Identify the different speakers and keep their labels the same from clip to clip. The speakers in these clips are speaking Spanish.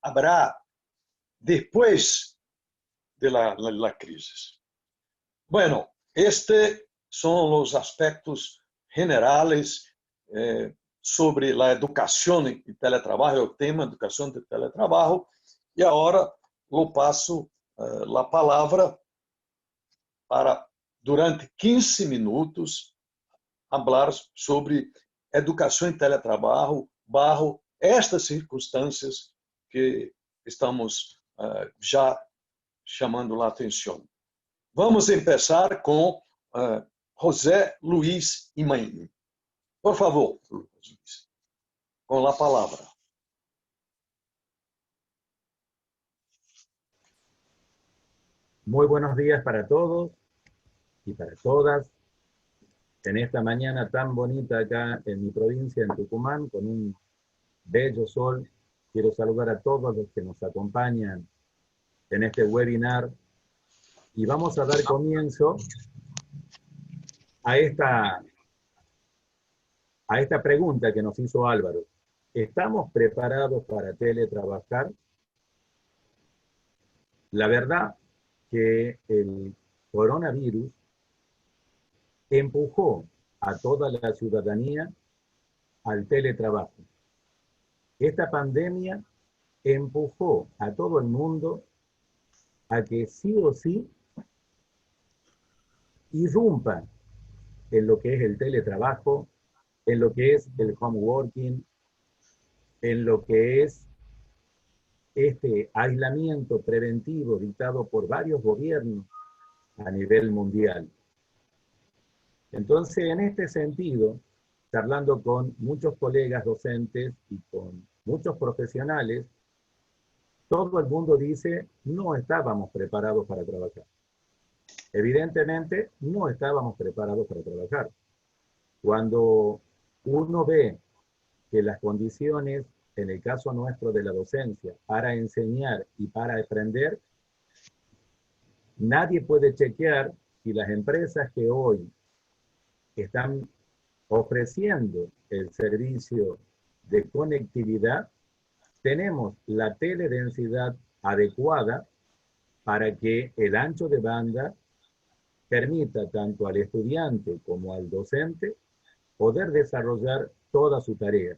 Speaker 1: habrá después de la crisis. Bueno, estos son los aspectos generales sobre la educación y teletrabajo, el tema educación y teletrabajo, y ahora lo paso la palabra para, durante 15 minutos, falar sobre educação e teletrabalho, bajo estas circunstâncias que estamos já chamando a atenção. Vamos começar com José Luiz Imaim. Por favor, Luiz, com a palavra.
Speaker 2: Muy buenos días para todos y para todas. En esta mañana tan bonita acá en mi provincia, en Tucumán, con un bello sol, quiero saludar a todos los que nos acompañan en este webinar y vamos a dar comienzo a esta pregunta que nos hizo Álvaro. ¿Estamos preparados para teletrabajar? La verdad que el coronavirus empujó a toda la ciudadanía al teletrabajo. Esta pandemia empujó a todo el mundo a que sí o sí irrumpa en lo que es el teletrabajo, en lo que es el home working, en lo que es este aislamiento preventivo dictado por varios gobiernos a nivel mundial. Entonces, en este sentido, charlando con muchos colegas docentes y con muchos profesionales, todo el mundo dice, no estábamos preparados para trabajar. Evidentemente, no estábamos preparados para trabajar. Cuando uno ve que las condiciones, en el caso nuestro de la docencia, para enseñar y para aprender, nadie puede chequear si las empresas que hoy están ofreciendo el servicio de conectividad, tenemos la teledensidad adecuada para que el ancho de banda permita tanto al estudiante como al docente poder desarrollar toda su tarea.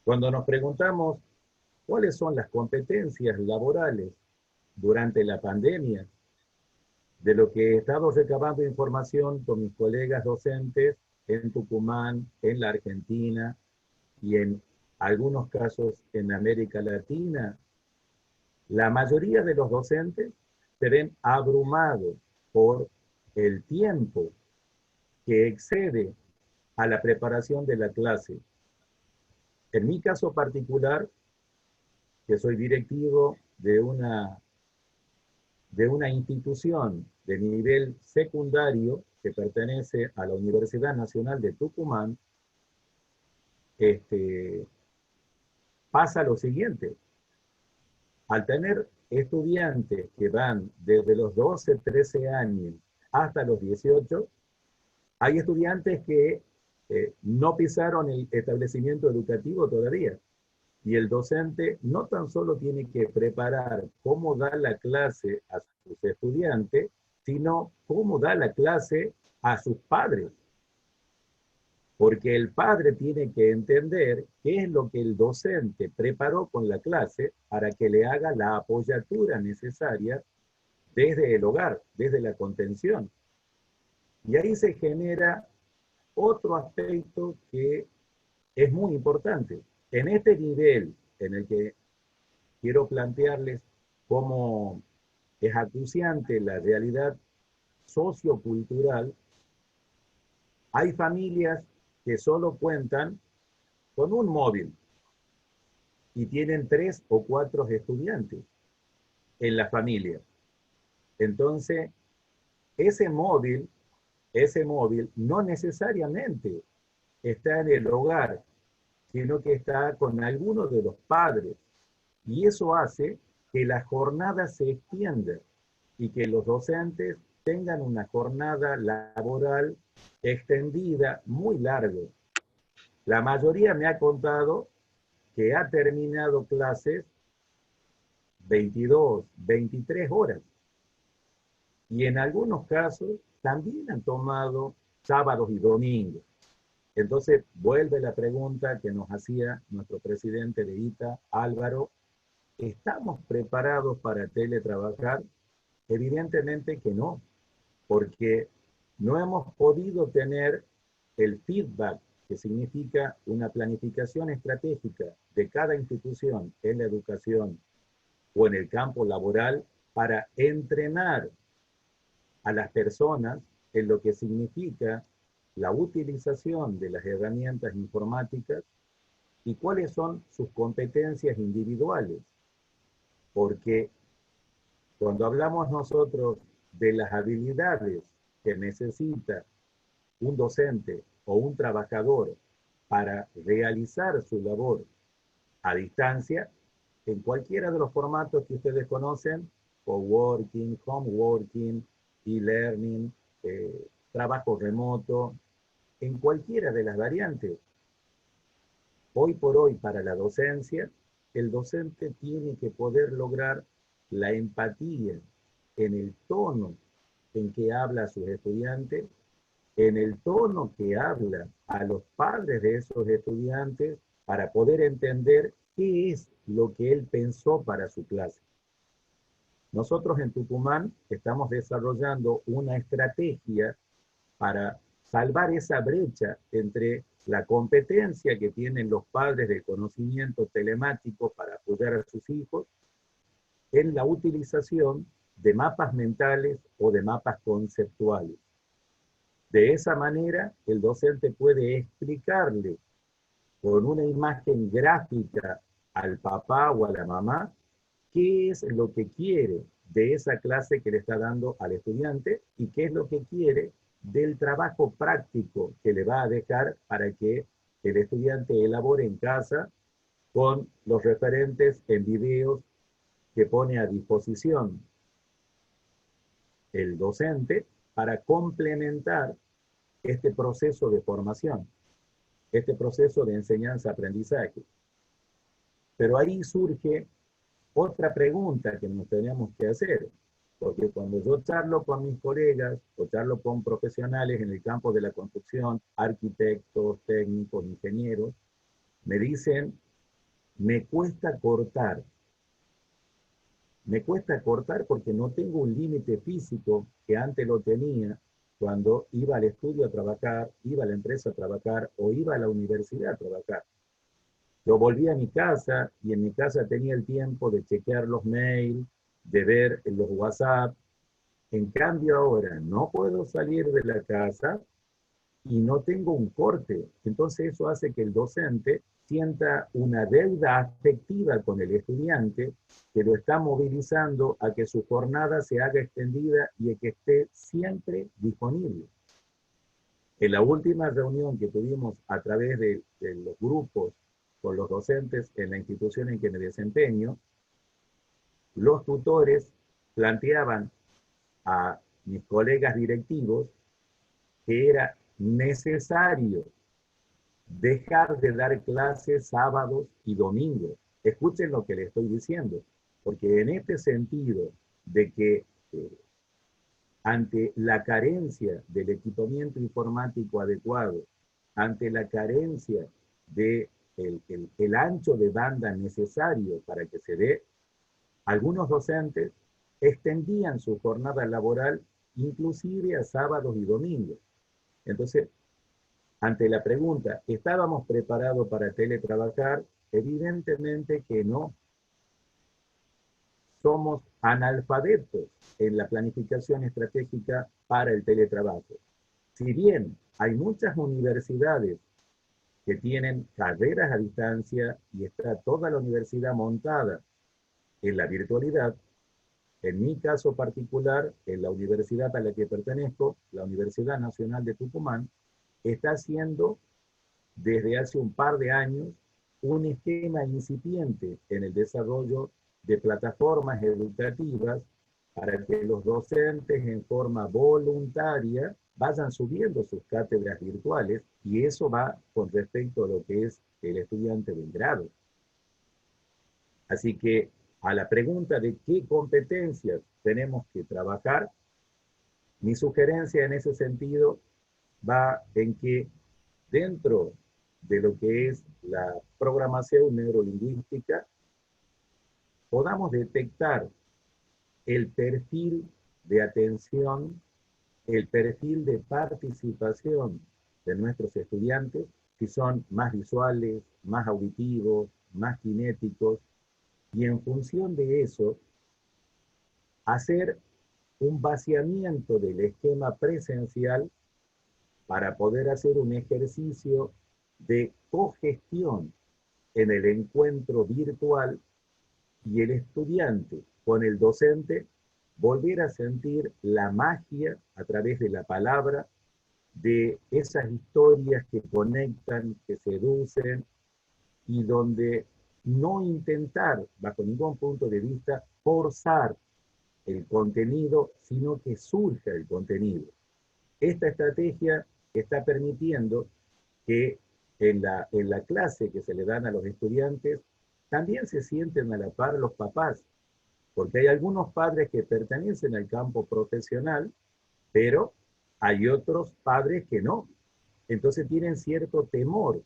Speaker 2: Cuando nos preguntamos cuáles son las competencias laborales durante la pandemia, de lo que he estado recabando información con mis colegas docentes en Tucumán, en la Argentina y en algunos casos en América Latina, la mayoría de los docentes se ven abrumados por el tiempo que excede a la preparación de la clase. En mi caso particular, que soy directivo de una institución de nivel secundario que pertenece a la Universidad Nacional de Tucumán, pasa lo siguiente. Al tener estudiantes que van desde los 12, 13 años hasta los 18, hay estudiantes que no pisaron el establecimiento educativo todavía. Y el docente no tan solo tiene que preparar cómo da la clase a sus estudiantes, sino cómo da la clase a sus padres. Porque el padre tiene que entender qué es lo que el docente preparó con la clase para que le haga la apoyatura necesaria desde el hogar, desde la contención. Y ahí se genera otro aspecto que es muy importante. En este nivel en el que quiero plantearles cómo es acuciante la realidad sociocultural, hay familias que solo cuentan con un móvil y tienen 3 o 4 estudiantes en la familia. Entonces, ese móvil no necesariamente está en el hogar, sino que está con alguno de los padres. Y eso hace que la jornada se extienda y que los docentes tengan una jornada laboral extendida muy larga. La mayoría me ha contado que ha terminado clases 22, 23 horas. Y en algunos casos también han tomado sábados y domingos. Entonces vuelve la pregunta que nos hacía nuestro presidente de ITA, Álvaro: ¿estamos preparados para teletrabajar? Evidentemente que no, porque no hemos podido tener el feedback, que significa una planificación estratégica de cada institución en la educación o en el campo laboral, para entrenar a las personas en lo que significa la utilización de las herramientas informáticas y cuáles son sus competencias individuales. Porque cuando hablamos nosotros de las habilidades que necesita un docente o un trabajador para realizar su labor a distancia, en cualquiera de los formatos que ustedes conocen: coworking, homeworking, e-learning, trabajo remoto, en cualquiera de las variantes, hoy por hoy para la docencia, el docente tiene que poder lograr la empatía en el tono en que habla a sus estudiantes, en el tono que habla a los padres de esos estudiantes, para poder entender qué es lo que él pensó para su clase. Nosotros en Tucumán estamos desarrollando una estrategia para salvar esa brecha entre la competencia que tienen los padres del conocimiento telemático para apoyar a sus hijos en la utilización de mapas mentales o de mapas conceptuales. De esa manera, el docente puede explicarle con una imagen gráfica al papá o a la mamá qué es lo que quiere de esa clase que le está dando al estudiante y qué es lo que quiere del trabajo práctico que le va a dejar para que el estudiante elabore en casa con los referentes en videos que pone a disposición el docente para complementar este proceso de formación, este proceso de enseñanza-aprendizaje. Pero ahí surge otra pregunta que nos tenemos que hacer, porque cuando yo charlo con mis colegas o charlo con profesionales en el campo de la construcción, arquitectos, técnicos, ingenieros, me dicen: me cuesta cortar. Me cuesta cortar porque no tengo un límite físico que antes lo tenía cuando iba al estudio a trabajar, iba a la empresa a trabajar o iba a la universidad a trabajar. Yo volví a mi casa y en mi casa tenía el tiempo de chequear los mails, de ver los WhatsApp. En cambio ahora no puedo salir de la casa y no tengo un corte. Entonces eso hace que el docente sienta una deuda afectiva con el estudiante, que lo está movilizando a que su jornada se haga extendida y a que esté siempre disponible. En la última reunión que tuvimos a través de los grupos con los docentes en la institución en que me desempeño, los tutores planteaban a mis colegas directivos que era necesario dejar de dar clases sábados y domingos. Escuchen lo que les estoy diciendo, porque en este sentido de que ante la carencia del equipamiento informático adecuado, ante la carencia de el ancho de banda necesario para que se dé, algunos docentes extendían su jornada laboral inclusive a sábados y domingos. Entonces, ante la pregunta, ¿estábamos preparados para teletrabajar? Evidentemente que no. Somos analfabetos en la planificación estratégica para el teletrabajo. Si bien hay muchas universidades que tienen carreras a distancia y está toda la universidad montada en la virtualidad, en mi caso particular, en la universidad a la que pertenezco, la Universidad Nacional de Tucumán, está haciendo desde hace un par de años un esquema incipiente en el desarrollo de plataformas educativas para que los docentes en forma voluntaria vayan subiendo sus cátedras virtuales, y eso va con respecto a lo que es el estudiante del grado. Así que a la pregunta de qué competencias tenemos que trabajar, mi sugerencia en ese sentido va en que dentro de lo que es la programación neurolingüística, podamos detectar el perfil de atención, el perfil de participación de nuestros estudiantes, si son más visuales, más auditivos, más kinéticos, y en función de eso, hacer un vaciamiento del esquema presencial para poder hacer un ejercicio de cogestión en el encuentro virtual y el estudiante con el docente volver a sentir la magia a través de la palabra, de esas historias que conectan, que seducen, y donde no intentar, bajo ningún punto de vista, forzar el contenido, sino que surja el contenido. Esta estrategia está permitiendo que en la clase que se le dan a los estudiantes, también se sienten a la par los papás, porque hay algunos padres que pertenecen al campo profesional, pero hay otros padres que no. Entonces tienen cierto temor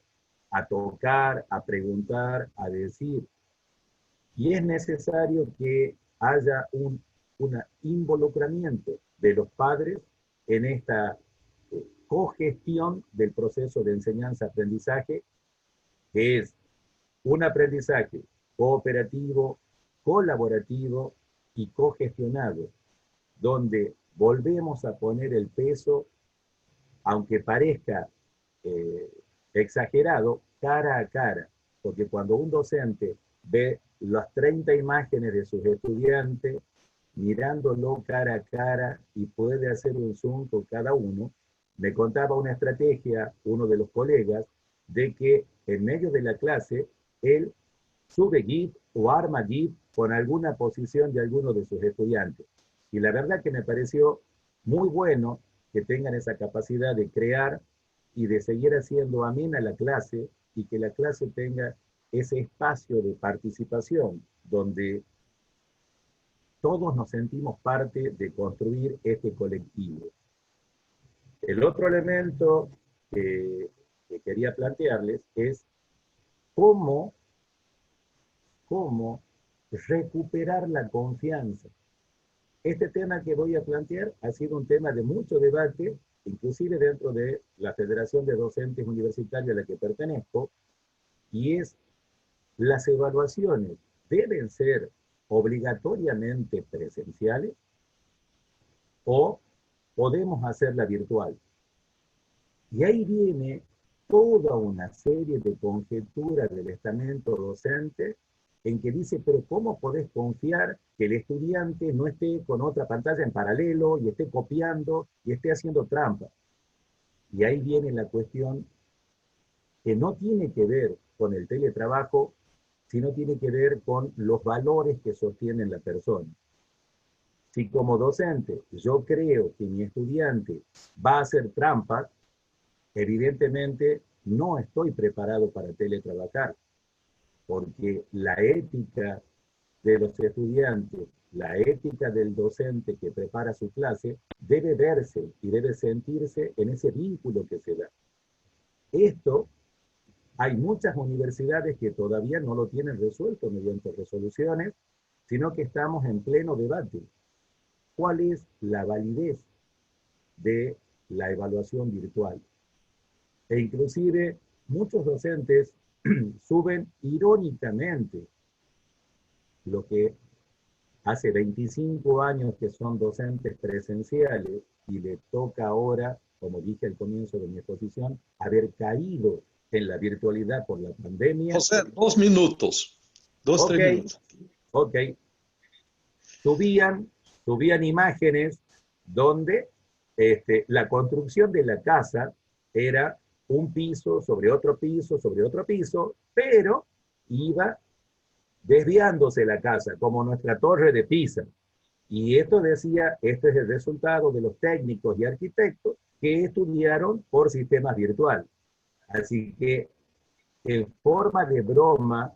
Speaker 2: a tocar, a preguntar, a decir. Y es necesario que haya un involucramiento de los padres en esta cogestión del proceso de enseñanza-aprendizaje, que es un aprendizaje cooperativo, colaborativo y cogestionado, donde volvemos a poner el peso, aunque parezca eh, exagerado, cara a cara, porque cuando un docente ve las 30 imágenes de sus estudiantes, mirándolo cara a cara y puede hacer un zoom con cada uno, me contaba una estrategia, uno de los colegas, de que en medio de la clase, él sube GIF o arma GIF con alguna posición de alguno de sus estudiantes. Y la verdad que me pareció muy bueno que tengan esa capacidad de crear y de seguir haciendo amena la clase y que la clase tenga ese espacio de participación donde todos nos sentimos parte de construir este colectivo. El otro elemento que quería plantearles es cómo recuperar la confianza. Este tema que voy a plantear ha sido un tema de mucho debate, inclusive dentro de la Federación de Docentes Universitarios a la que pertenezco, y es las evaluaciones deben ser obligatoriamente presenciales o podemos hacerla virtual. Y ahí viene toda una serie de conjeturas del estamento docente en que dice, pero ¿cómo podés confiar que el estudiante no esté con otra pantalla en paralelo y esté copiando y esté haciendo trampa? Y ahí viene la cuestión que no tiene que ver con el teletrabajo, sino tiene que ver con los valores que sostienen la persona. Si como docente yo creo que mi estudiante va a hacer trampas, evidentemente no estoy preparado para teletrabajar, porque la ética de los estudiantes, la ética del docente que prepara su clase, debe verse y debe sentirse en ese vínculo que se da. Esto, hay muchas universidades que todavía no lo tienen resuelto mediante resoluciones, sino que estamos en pleno debate. ¿Cuál es la validez de la evaluación virtual? E inclusive muchos docentes suben irónicamente lo que hace 25 años que son docentes presenciales y le toca ahora, como dije al comienzo de mi exposición, haber caído en la virtualidad por la pandemia.
Speaker 1: José, 2 minutos. Dos,
Speaker 2: Ok,
Speaker 1: 3 minutos.
Speaker 2: ok. Subían imágenes donde la construcción de la casa era un piso sobre otro piso, sobre otro piso, pero iba desviándose la casa, como nuestra torre de Pisa. Y esto decía, este es el resultado de los técnicos y arquitectos que estudiaron por sistemas virtuales. Así que en forma de broma,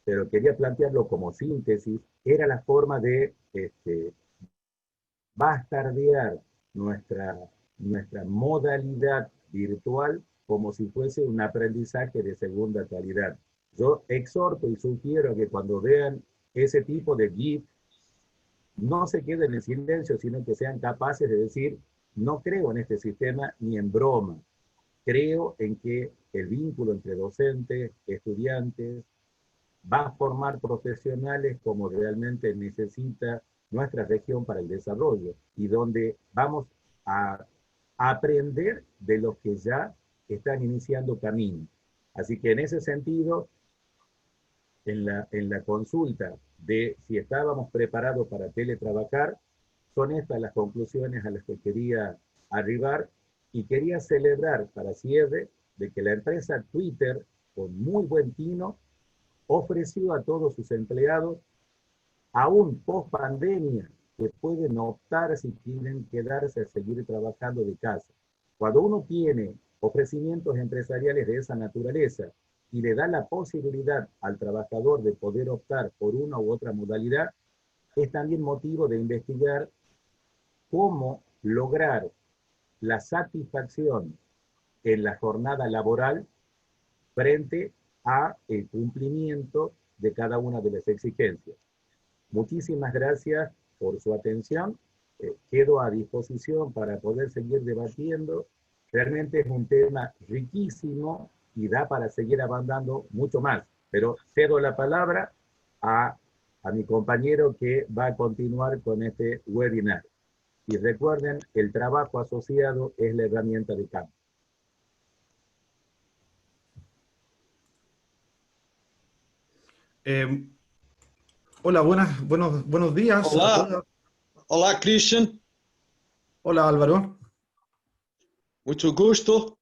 Speaker 2: pero quería plantearlo como síntesis, era la forma de bastardear nuestra, nuestra modalidad virtual como si fuese un aprendizaje de segunda calidad. Yo exhorto y sugiero que cuando vean ese tipo de GIF, no se queden en silencio, sino que sean capaces de decir, no creo en este sistema ni en broma. Creo en que el vínculo entre docentes, estudiantes, va a formar profesionales como realmente necesita nuestra región para el desarrollo y donde vamos a aprender de los que ya están iniciando camino. Así que en ese sentido, en la consulta de si estábamos preparados para teletrabajar, son estas las conclusiones a las que quería arribar y quería celebrar para cierre de que la empresa Twitter, con muy buen tino, ofreció a todos sus empleados, aún post pandemia, que pueden optar si quieren quedarse a seguir trabajando de casa. Cuando uno tiene ofrecimientos empresariales de esa naturaleza y le da la posibilidad al trabajador de poder optar por una u otra modalidad, es también motivo de investigar cómo lograr la satisfacción en la jornada laboral frente a el cumplimiento de cada una de las exigencias. Muchísimas gracias por su atención. Quedo a disposición para poder seguir debatiendo. Realmente es un tema riquísimo y da para seguir avanzando mucho más. Pero cedo la palabra a mi compañero que va a continuar con este webinar. Y recuerden, el trabajo asociado es la herramienta de cambio.
Speaker 3: Hola, buenos días a
Speaker 1: Olá,
Speaker 3: todos.
Speaker 1: olá Christian,
Speaker 3: Hola Álvaro.
Speaker 1: muito gusto.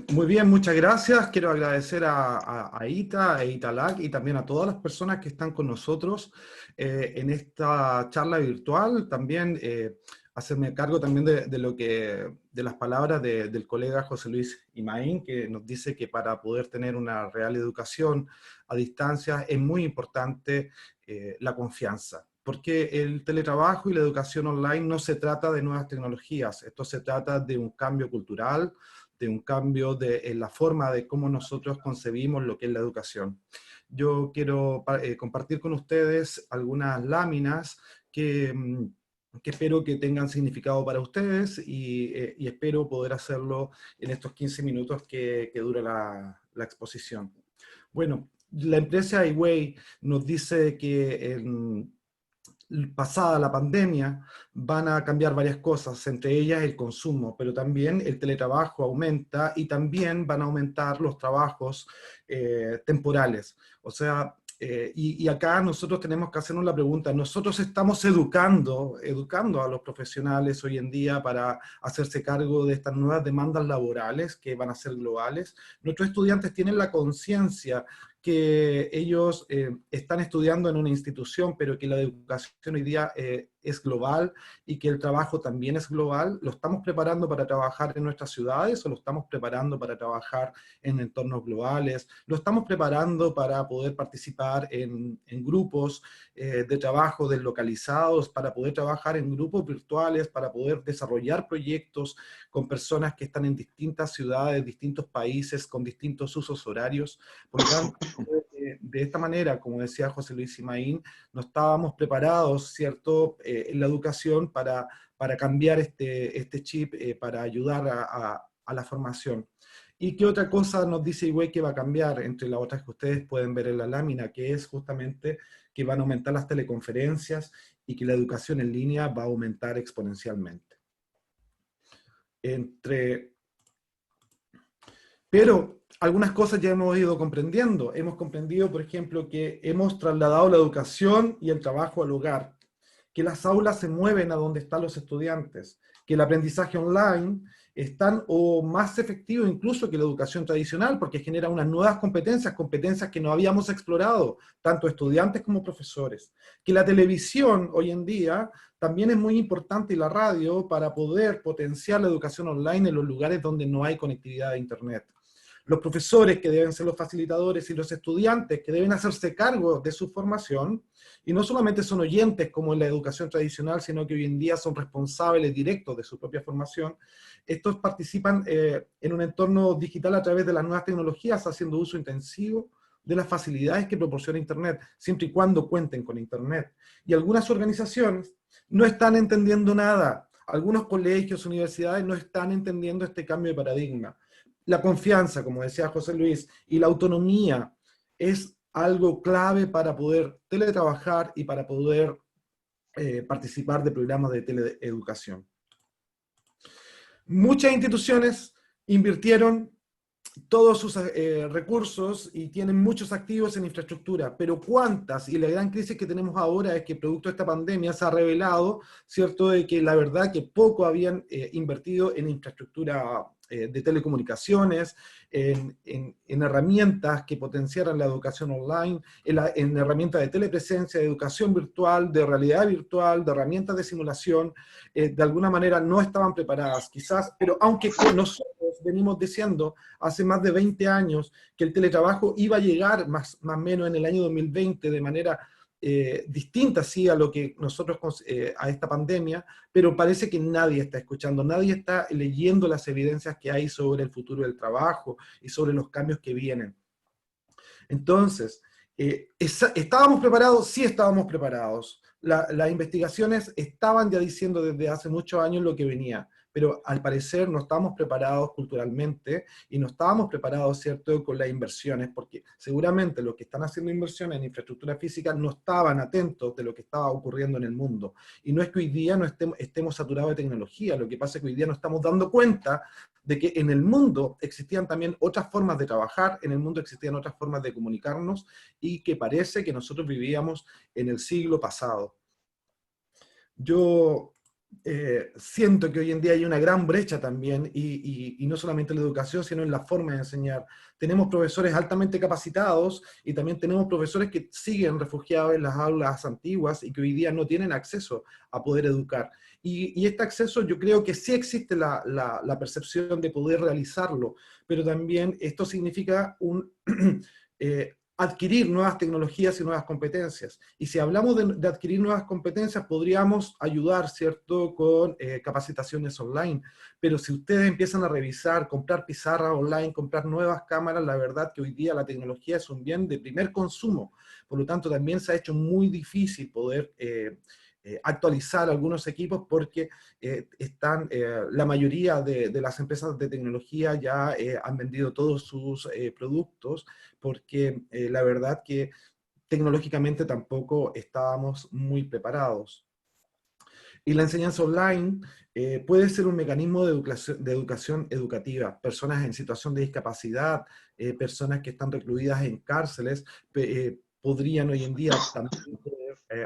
Speaker 3: Muy bien, muchas gracias. Quiero agradecer a ITA e Italac y también a todas las personas que están con nosotros en esta charla virtual. También hacerme cargo también de las palabras del colega José Luis Imaín, que nos dice que para poder tener una real educación a distancia es muy importante la confianza. Porque el teletrabajo y la educación online no se trata de nuevas tecnologías, esto se trata de un cambio cultural, de un cambio en la forma de cómo nosotros concebimos lo que es la educación. Yo quiero compartir con ustedes algunas láminas que espero que tengan significado para ustedes y espero poder hacerlo en estos 15 minutos que dura la exposición. Bueno, la empresa iWay nos dice que pasada la pandemia, van a cambiar varias cosas, entre ellas el consumo, pero también el teletrabajo aumenta y también van a aumentar los trabajos temporales. O sea, y acá nosotros tenemos que hacernos la pregunta, nosotros estamos educando a los profesionales hoy en día para hacerse cargo de estas nuevas demandas laborales que van a ser globales. Nuestros estudiantes tienen la conciencia que ellos están estudiando en una institución, pero que la educación hoy día es global y que el trabajo también es global. ¿Lo estamos preparando para trabajar en nuestras ciudades o lo estamos preparando para trabajar en entornos globales? ¿Lo estamos preparando para poder participar en grupos de trabajo deslocalizados, para poder trabajar en grupos virtuales, para poder desarrollar proyectos con personas que están en distintas ciudades, distintos países, con distintos usos horarios? Por lo tanto, de esta manera, como decía José Luis Imaín, no estábamos preparados, ¿cierto?, en la educación para cambiar este chip, para ayudar a la formación. ¿Y qué otra cosa nos dice iWay que va a cambiar? Entre las otras que ustedes pueden ver en la lámina, que es justamente que van a aumentar las teleconferencias y que la educación en línea va a aumentar exponencialmente. Pero algunas cosas ya hemos ido comprendiendo. Hemos comprendido, por ejemplo, que hemos trasladado la educación y el trabajo al hogar, que las aulas se mueven a donde están los estudiantes, que el aprendizaje online es tan o más efectivo incluso que la educación tradicional, porque genera unas nuevas competencias, competencias que no habíamos explorado, tanto estudiantes como profesores. Que la televisión hoy en día también es muy importante y la radio para poder potenciar la educación online en los lugares donde no hay conectividad de internet. los profesores que deben ser los facilitadores y los estudiantes que deben hacerse cargo de su formación, y no solamente son oyentes como en la educación tradicional, sino que hoy en día son responsables directos de su propia formación. Estos participan en un entorno digital a través de las nuevas tecnologías, haciendo uso intensivo de las facilidades que proporciona Internet, siempre y cuando cuenten con Internet. Y algunas organizaciones no están entendiendo nada. Algunos colegios, universidades no están entendiendo este cambio de paradigma. La confianza, como decía José Luis, y la autonomía es algo clave para poder teletrabajar y para poder participar de programas de teleeducación. Muchas instituciones invirtieron todos sus recursos y tienen muchos activos en infraestructura, pero ¿cuántas? Y la gran crisis que tenemos ahora es que producto de esta pandemia se ha revelado, ¿cierto?, de que la verdad que poco habían invertido en infraestructura de telecomunicaciones, en herramientas que potenciaran la educación online, en herramientas de telepresencia, de educación virtual, de realidad virtual, de herramientas de simulación. De alguna manera no estaban preparadas, quizás, pero aunque nosotros venimos diciendo hace más de 20 años que el teletrabajo iba a llegar más o menos en el año 2020 de manera distinta sí, a lo que nosotros, a esta pandemia, pero parece que nadie está escuchando, nadie está leyendo las evidencias que hay sobre el futuro del trabajo y sobre los cambios que vienen. Entonces, ¿estábamos preparados? Sí estábamos preparados. Las investigaciones estaban ya diciendo desde hace muchos años lo que venía, pero al parecer no estábamos preparados culturalmente y no estábamos preparados, ¿cierto?, con las inversiones, porque seguramente los que están haciendo inversiones en infraestructura física no estaban atentos de lo que estaba ocurriendo en el mundo. Y no es que hoy día no estemos saturados de tecnología, lo que pasa es que hoy día nos estamos dando cuenta de que en el mundo existían también otras formas de trabajar, en el mundo existían otras formas de comunicarnos, y que parece que nosotros vivíamos en el siglo pasado. Yo siento que hoy en día hay una gran brecha también, y no solamente en la educación, sino en la forma de enseñar. Tenemos profesores altamente capacitados, y también tenemos profesores que siguen refugiados en las aulas antiguas, y que hoy día no tienen acceso a poder educar. Y este acceso yo creo que sí existe la percepción de poder realizarlo, pero también esto significa adquirir nuevas tecnologías y nuevas competencias. Y si hablamos de adquirir nuevas competencias, podríamos ayudar, ¿cierto?, con capacitaciones online. Pero si ustedes empiezan a revisar, comprar pizarras online, comprar nuevas cámaras, la verdad que hoy día la tecnología es un bien de primer consumo. Por lo tanto, también se ha hecho muy difícil poder actualizar algunos equipos, porque la mayoría de las empresas de tecnología ya han vendido todos sus productos, porque la verdad que tecnológicamente tampoco estábamos muy preparados. Y la enseñanza online puede ser un mecanismo de educación educativa. Personas en situación de discapacidad, personas que están recluidas en cárceles, podrían hoy en día también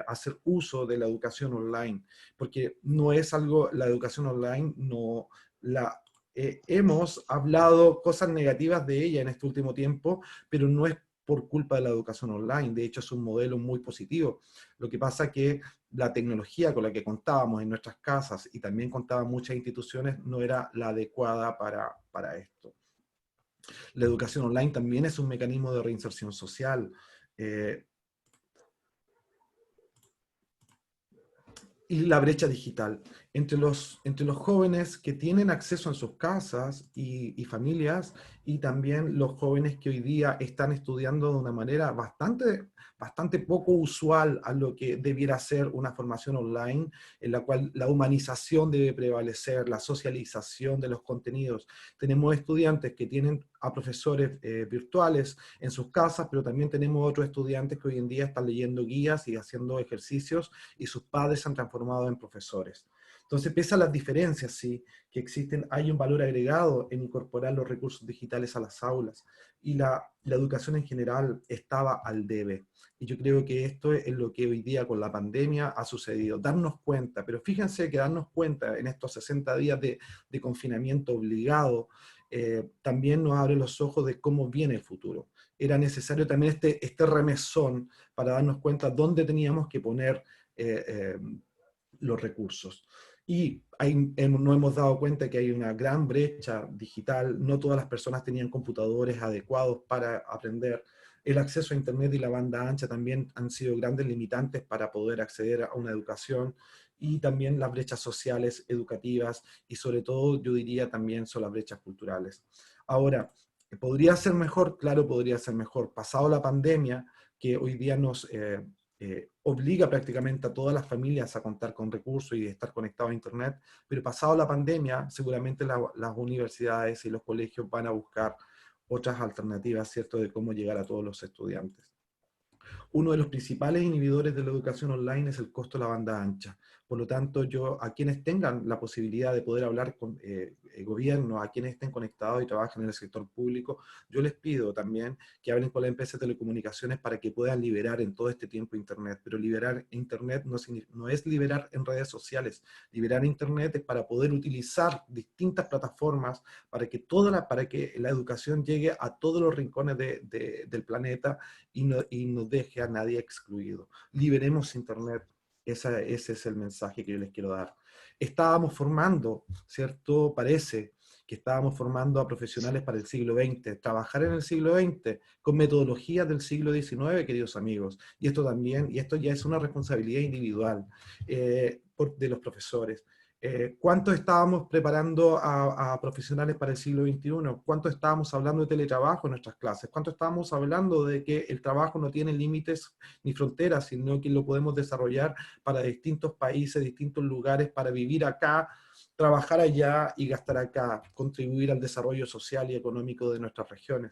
Speaker 3: hacer uso de la educación online, porque no es algo, la educación online no la... hemos hablado cosas negativas de ella en este último tiempo, pero no es por culpa de la educación online. De hecho, es un modelo muy positivo. Lo que pasa es que la tecnología con la que contábamos en nuestras casas, y también contaban muchas instituciones, no era la adecuada para esto. La educación online también es un mecanismo de reinserción social. Y la brecha digital entre los jóvenes que tienen acceso en sus casas y familias, y también los jóvenes que hoy día están estudiando de una manera bastante poco usual a lo que debiera ser una formación online, en la cual la humanización debe prevalecer, la socialización de los contenidos. Tenemos estudiantes que tienen a profesores virtuales en sus casas, pero también tenemos otros estudiantes que hoy en día están leyendo guías y haciendo ejercicios, y sus padres se han transformado en profesores. Entonces, pese a las diferencias sí, que existen, hay un valor agregado en incorporar los recursos digitales a las aulas, y la educación en general estaba al debe. Y yo creo que esto es lo que hoy día con la pandemia ha sucedido, darnos cuenta, pero fíjense que darnos cuenta en estos 60 días de confinamiento obligado, también nos abre los ojos de cómo viene el futuro. Era necesario también este remesón para darnos cuenta dónde teníamos que poner los recursos. Y nos hemos dado cuenta que hay una gran brecha digital, no todas las personas tenían computadores adecuados para aprender. El acceso a Internet y la banda ancha también han sido grandes limitantes para poder acceder a una educación, y también las brechas sociales, educativas, y sobre todo yo diría también son las brechas culturales. Ahora, ¿podría ser mejor? Claro, podría ser mejor. Pasado la pandemia, que hoy día nos obliga prácticamente a todas las familias a contar con recursos y estar conectados a Internet, pero pasado la pandemia, seguramente las universidades y los colegios van a buscar otras alternativas, ¿cierto?, de cómo llegar a todos los estudiantes. Uno de los principales inhibidores de la educación online es el costo de la banda ancha. Por lo tanto, yo a quienes tengan la posibilidad de poder hablar con el gobierno, a quienes estén conectados y trabajen en el sector público, yo les pido también que hablen con la empresa de telecomunicaciones para que puedan liberar en todo este tiempo Internet. Pero liberar Internet no es liberar en redes sociales. Liberar Internet es para poder utilizar distintas plataformas para que para que la educación llegue a todos los rincones del planeta y no deje a nadie excluido. Liberemos Internet. Ese es el mensaje que yo les quiero dar. Estábamos formando, ¿cierto? Parece que estábamos formando a profesionales para el siglo XX. Trabajar en el siglo XX con metodologías del siglo XIX, queridos amigos. Y esto ya es una responsabilidad individual de los profesores. ¿Cuánto estábamos preparando a profesionales para el siglo XXI? ¿Cuánto estábamos hablando de teletrabajo en nuestras clases? ¿Cuánto estábamos hablando de que el trabajo no tiene límites ni fronteras, sino que lo podemos desarrollar para distintos países, distintos lugares, para vivir acá, trabajar allá y gastar acá, contribuir al desarrollo social y económico de nuestras regiones?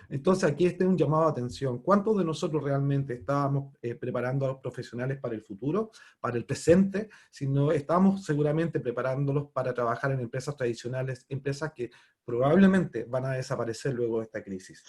Speaker 3: Entonces aquí está un llamado de atención. ¿Cuántos de nosotros realmente estábamos preparando a los profesionales para el futuro, para el presente? Si no, estamos seguramente preparándolos para trabajar en empresas tradicionales, empresas que probablemente van a desaparecer luego de esta crisis.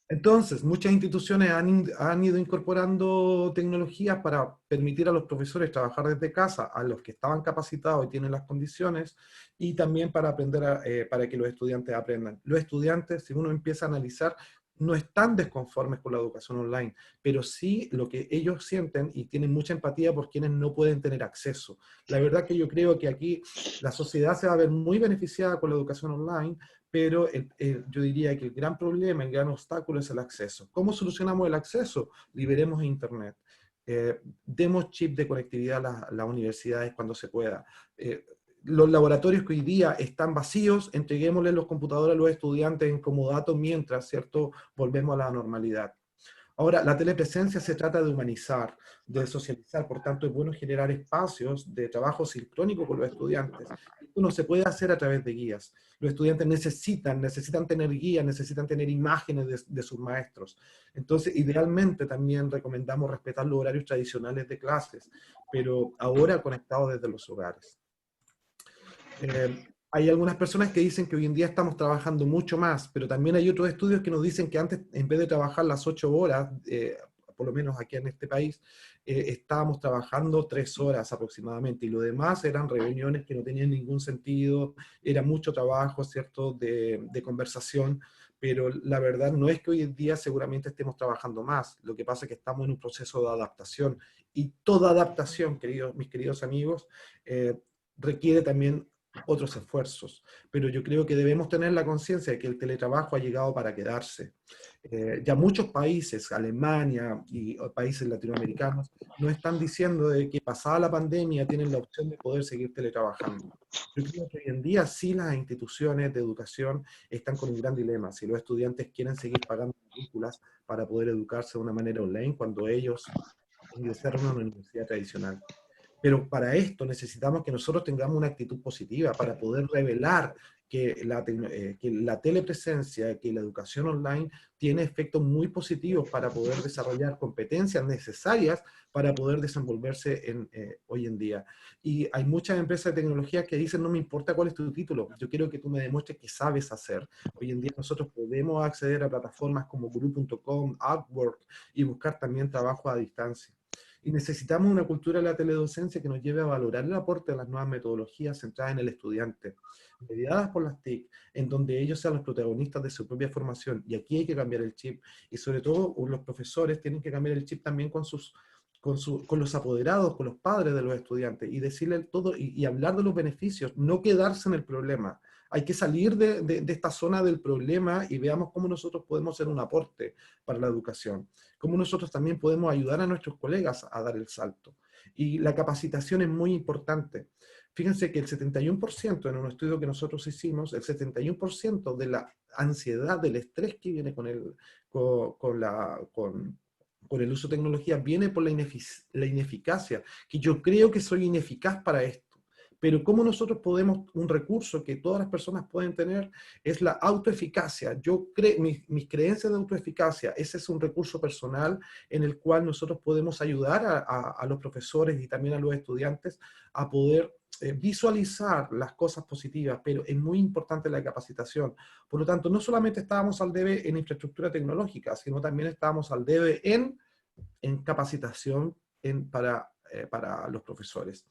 Speaker 3: Entonces, muchas instituciones han ido incorporando tecnologías para permitir a los profesores trabajar desde casa, a los que estaban capacitados y tienen las condiciones, y también para para que los estudiantes aprendan. Los estudiantes, si uno empieza a analizar, no están desconformes con la educación online, pero sí lo que ellos sienten y tienen mucha empatía por quienes no pueden tener acceso. La verdad que yo creo que aquí la sociedad se va a ver muy beneficiada con la educación online, pero yo diría que el gran problema, el gran obstáculo es el acceso. ¿Cómo solucionamos el acceso? Liberemos Internet. Demos chip de conectividad a las universidades cuando se pueda. Los laboratorios que hoy día están vacíos, entreguémosle los computadores a los estudiantes en comodato mientras, ¿cierto?, volvemos a la normalidad. Ahora, la telepresencia se trata de humanizar, de socializar, por tanto es bueno generar espacios de trabajo sincrónico con los estudiantes. Esto no se puede hacer a través de guías. Los estudiantes necesitan tener guías, necesitan tener imágenes de sus maestros. Entonces, idealmente también recomendamos respetar los horarios tradicionales de clases, pero ahora conectados desde los hogares. Hay algunas personas que dicen que hoy en día estamos trabajando mucho más, pero también hay otros estudios que nos dicen que antes, en vez de trabajar las 8 horas, por lo menos aquí en este país, estábamos trabajando 3 horas aproximadamente, y lo demás eran reuniones que no tenían ningún sentido, era mucho trabajo, ¿cierto?, de conversación, pero la verdad no es que hoy en día seguramente estemos trabajando más, lo que pasa es que estamos en un proceso de adaptación, y toda adaptación, mis queridos amigos, requiere también otros esfuerzos, pero yo creo que debemos tener la conciencia de que el teletrabajo ha llegado para quedarse. Ya muchos países, Alemania y países latinoamericanos, nos están diciendo de que pasada la pandemia tienen la opción de poder seguir teletrabajando. Yo creo que hoy en día sí las instituciones de educación están con un gran dilema, si los estudiantes quieren seguir pagando matrículas para poder educarse de una manera online cuando ellos ingresaron a una universidad tradicional. Pero para esto necesitamos que nosotros tengamos una actitud positiva para poder revelar que que la telepresencia, que la educación online tiene efectos muy positivos para poder desarrollar competencias necesarias para poder desenvolverse hoy en día. Y hay muchas empresas de tecnología que dicen, no me importa cuál es tu título, yo quiero que tú me demuestres que sabes hacer. Hoy en día nosotros podemos acceder a plataformas como Guru.com, Upwork y buscar también trabajo a distancia. Y necesitamos una cultura de la teledocencia que nos lleve a valorar el aporte de las nuevas metodologías centradas en el estudiante, mediadas por las TIC, en donde ellos sean los protagonistas de su propia formación. Y aquí hay que cambiar el chip. Y sobre todo los profesores tienen que cambiar el chip también con sus con los apoderados, con los padres de los estudiantes, y decirles todo, y hablar de los beneficios, no quedarse en el problema. Hay que salir de esta zona del problema y veamos cómo nosotros podemos hacer un aporte para la educación, cómo nosotros también podemos ayudar a nuestros colegas a dar el salto. Y la capacitación es muy importante. Fíjense que el 71% en un estudio que nosotros hicimos, el 71% de la ansiedad, del estrés que viene con el uso de tecnología viene por la ineficacia, que yo creo que soy ineficaz para esto. Pero cómo nosotros podemos, un recurso que todas las personas pueden tener, es la autoeficacia. Mis creencias de autoeficacia, ese es un recurso personal en el cual nosotros podemos ayudar a los profesores y también a los estudiantes a poder visualizar las cosas positivas, pero es muy importante la capacitación. Por lo tanto, no solamente estábamos al debe en infraestructura tecnológica, sino también estábamos al debe en capacitación para los profesores.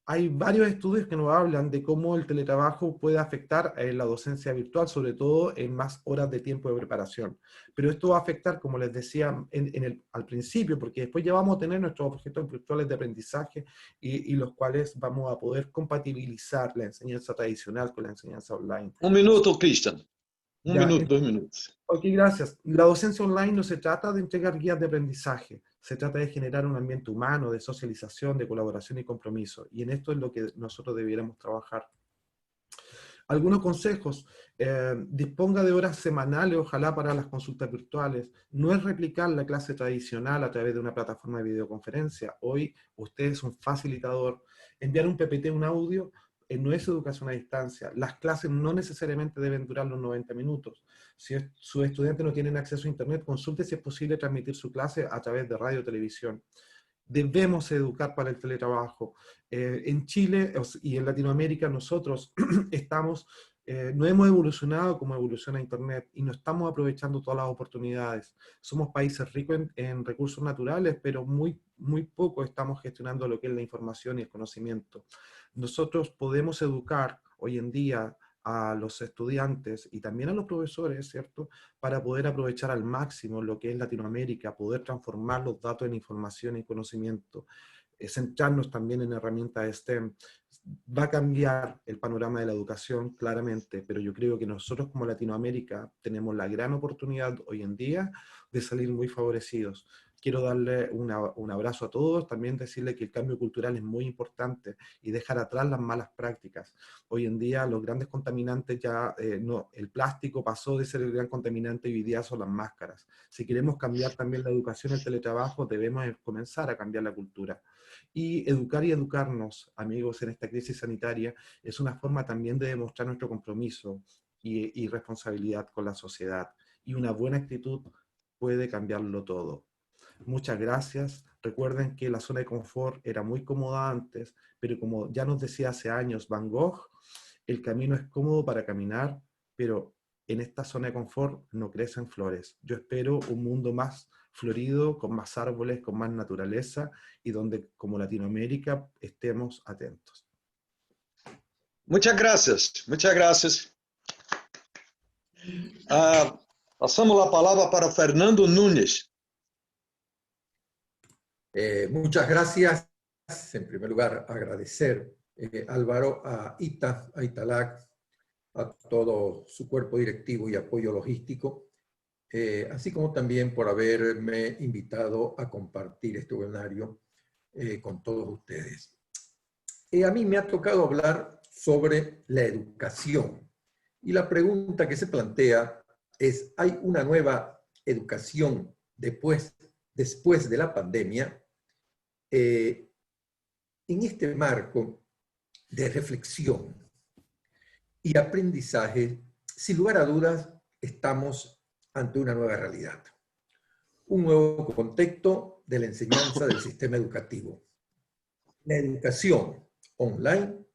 Speaker 3: Hay varios estudios que nos hablan de cómo el teletrabajo puede afectar la docencia virtual, sobre todo en más horas de tiempo de preparación. Pero esto va a afectar, como les decía al principio, porque después ya vamos a tener nuestros objetos virtuales de aprendizaje y los cuales vamos a poder compatibilizar la enseñanza tradicional con la enseñanza online.
Speaker 1: Un minuto, Christian. Un
Speaker 3: Ya,
Speaker 1: minuto, 2 minutos.
Speaker 3: Ok, gracias. La docencia online no se trata de entregar guías de aprendizaje, se trata de generar un ambiente humano, de socialización, de colaboración y compromiso. Y en esto es lo que nosotros debiéramos trabajar. Algunos consejos: disponga de horas semanales, ojalá para las consultas virtuales. No es replicar la clase tradicional a través de una plataforma de videoconferencia. Hoy usted es un facilitador. Enviar un PPT, un audio, no es educación a distancia. Las clases no necesariamente deben durar los 90 minutos. Si sus estudiantes no tienen acceso a internet, consulte si es posible transmitir su clase a través de radio o televisión. Debemos educar para el teletrabajo. En Chile y en Latinoamérica nosotros no hemos evolucionado como evoluciona Internet y no estamos aprovechando todas las oportunidades. Somos países ricos en recursos naturales, pero muy poco estamos gestionando lo que es la información y el conocimiento. Nosotros podemos educar hoy en día a los estudiantes y también a los profesores, ¿cierto?, para poder aprovechar al máximo lo que es Latinoamérica, poder transformar los datos en información y conocimiento, centrarnos también en herramientas STEM. Va a cambiar el panorama de la educación, claramente, pero yo creo que nosotros como Latinoamérica tenemos la gran oportunidad hoy en día de salir muy favorecidos. Quiero darle un abrazo a todos, también decirle que el cambio cultural es muy importante y dejar atrás las malas prácticas. Hoy en día los grandes contaminantes el plástico pasó de ser el gran contaminante y hoy día son las máscaras. Si queremos cambiar también la educación, el teletrabajo, debemos comenzar a cambiar la cultura. Y educar y educarnos, amigos, en esta crisis sanitaria es una forma también de demostrar nuestro compromiso y responsabilidad con la sociedad. Y una buena actitud puede cambiarlo todo. Muchas gracias. Recuerden que la zona de confort era muy cómoda antes, pero como ya nos decía hace años Van Gogh, el camino es cómodo para caminar, pero en esta zona de confort no crecen flores. Yo espero un mundo más florido, con más árboles, con más naturaleza, y donde, como Latinoamérica, estemos atentos.
Speaker 1: Muchas gracias, muchas gracias. Pasamos la palabra para Fernando Núñez.
Speaker 4: Muchas gracias. En primer lugar, agradecer, Álvaro, a ITA, a Italac, a todo su cuerpo directivo y apoyo logístico, así como también por haberme invitado a compartir este webinario con todos ustedes. A mí me ha tocado hablar sobre la educación y la pregunta que se plantea es: ¿hay una nueva educación después de la pandemia? En este marco de reflexión y aprendizaje, sin lugar a dudas, estamos ante una nueva realidad, un nuevo contexto de la enseñanza del sistema educativo. La educación online,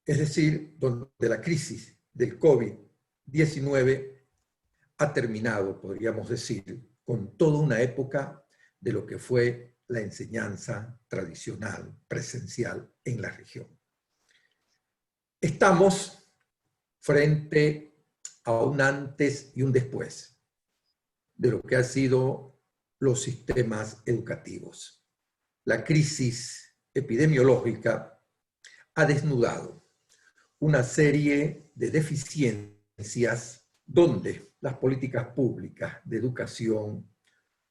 Speaker 4: es decir, donde la crisis del COVID-19 ha terminado, podríamos decir, con toda una época de lo que fue la enseñanza tradicional, presencial en la región. Estamos frente a un antes y un después de lo que ha sido los sistemas educativos. La crisis epidemiológica ha desnudado una serie de deficiencias donde las políticas públicas de educación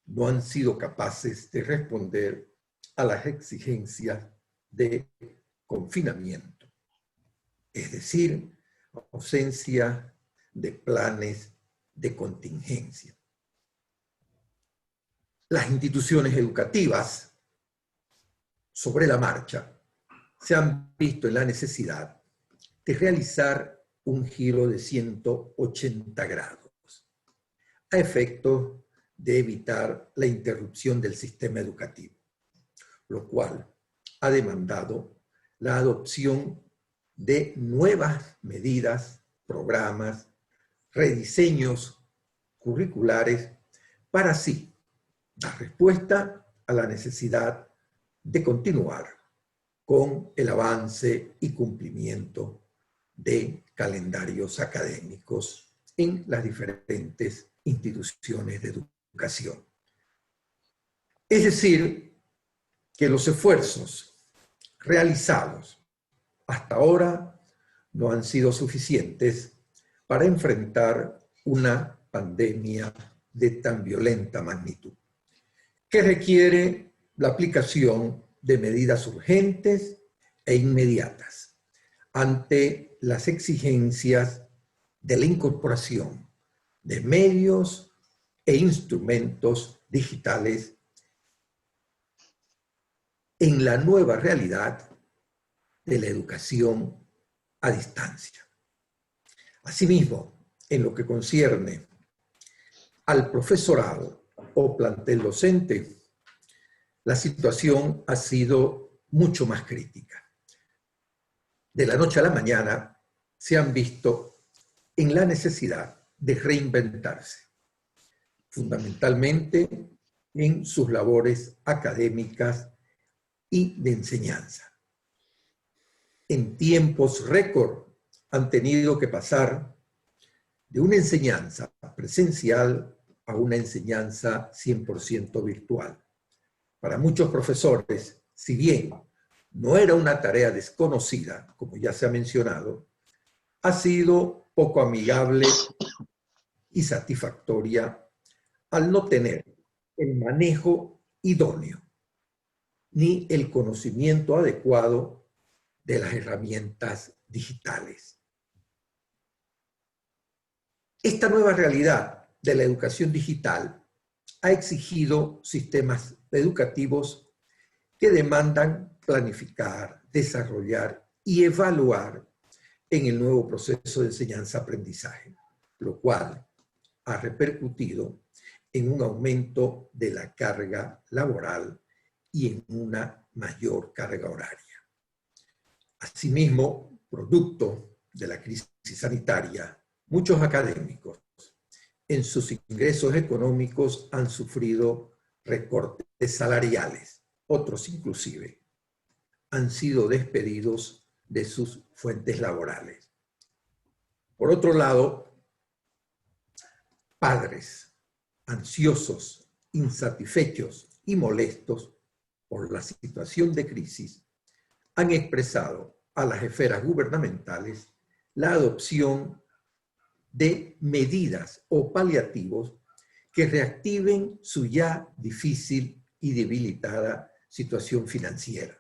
Speaker 4: no han sido capaces de responder a las exigencias de confinamiento, es decir, ausencia de planes de contingencia. Las instituciones educativas, sobre la marcha, se han visto en la necesidad de realizar un giro de 180 grados, a efecto de evitar la interrupción del sistema educativo, lo cual ha demandado la adopción de nuevas medidas, programas, rediseños curriculares para así dar respuesta a la necesidad de continuar con el avance y cumplimiento de calendarios académicos en las diferentes instituciones de educación. Es decir, que los esfuerzos realizados hasta ahora no han sido suficientes para enfrentar una pandemia de tan violenta magnitud, que requiere la aplicación de medidas urgentes e inmediatas ante las exigencias de la incorporación de medios e instrumentos digitales en la nueva realidad de la educación a distancia. Asimismo, en lo que concierne al profesorado o plantel docente, la situación ha sido mucho más crítica. De la noche a la mañana se han visto en la necesidad de reinventarse, fundamentalmente en sus labores académicas y de enseñanza. En tiempos récord han tenido que pasar de una enseñanza presencial a una enseñanza 100% virtual. Para muchos profesores, si bien no era una tarea desconocida, como ya se ha mencionado, ha sido poco amigable y satisfactoria al no tener el manejo idóneo ni el conocimiento adecuado de las herramientas digitales. Esta nueva realidad de la educación digital ha exigido sistemas educativos que demandan planificar, desarrollar y evaluar en el nuevo proceso de enseñanza-aprendizaje, lo cual ha repercutido en un aumento de la carga laboral y en una mayor carga horaria. Asimismo, producto de la crisis sanitaria, muchos académicos en sus ingresos económicos han sufrido recortes salariales. Otros inclusive han sido despedidos de sus fuentes laborales. Por otro lado, padres ansiosos, insatisfechos y molestos por la situación de crisis han expresado a las esferas gubernamentales la adopción de medidas o paliativos que reactiven su ya difícil y debilitada situación financiera.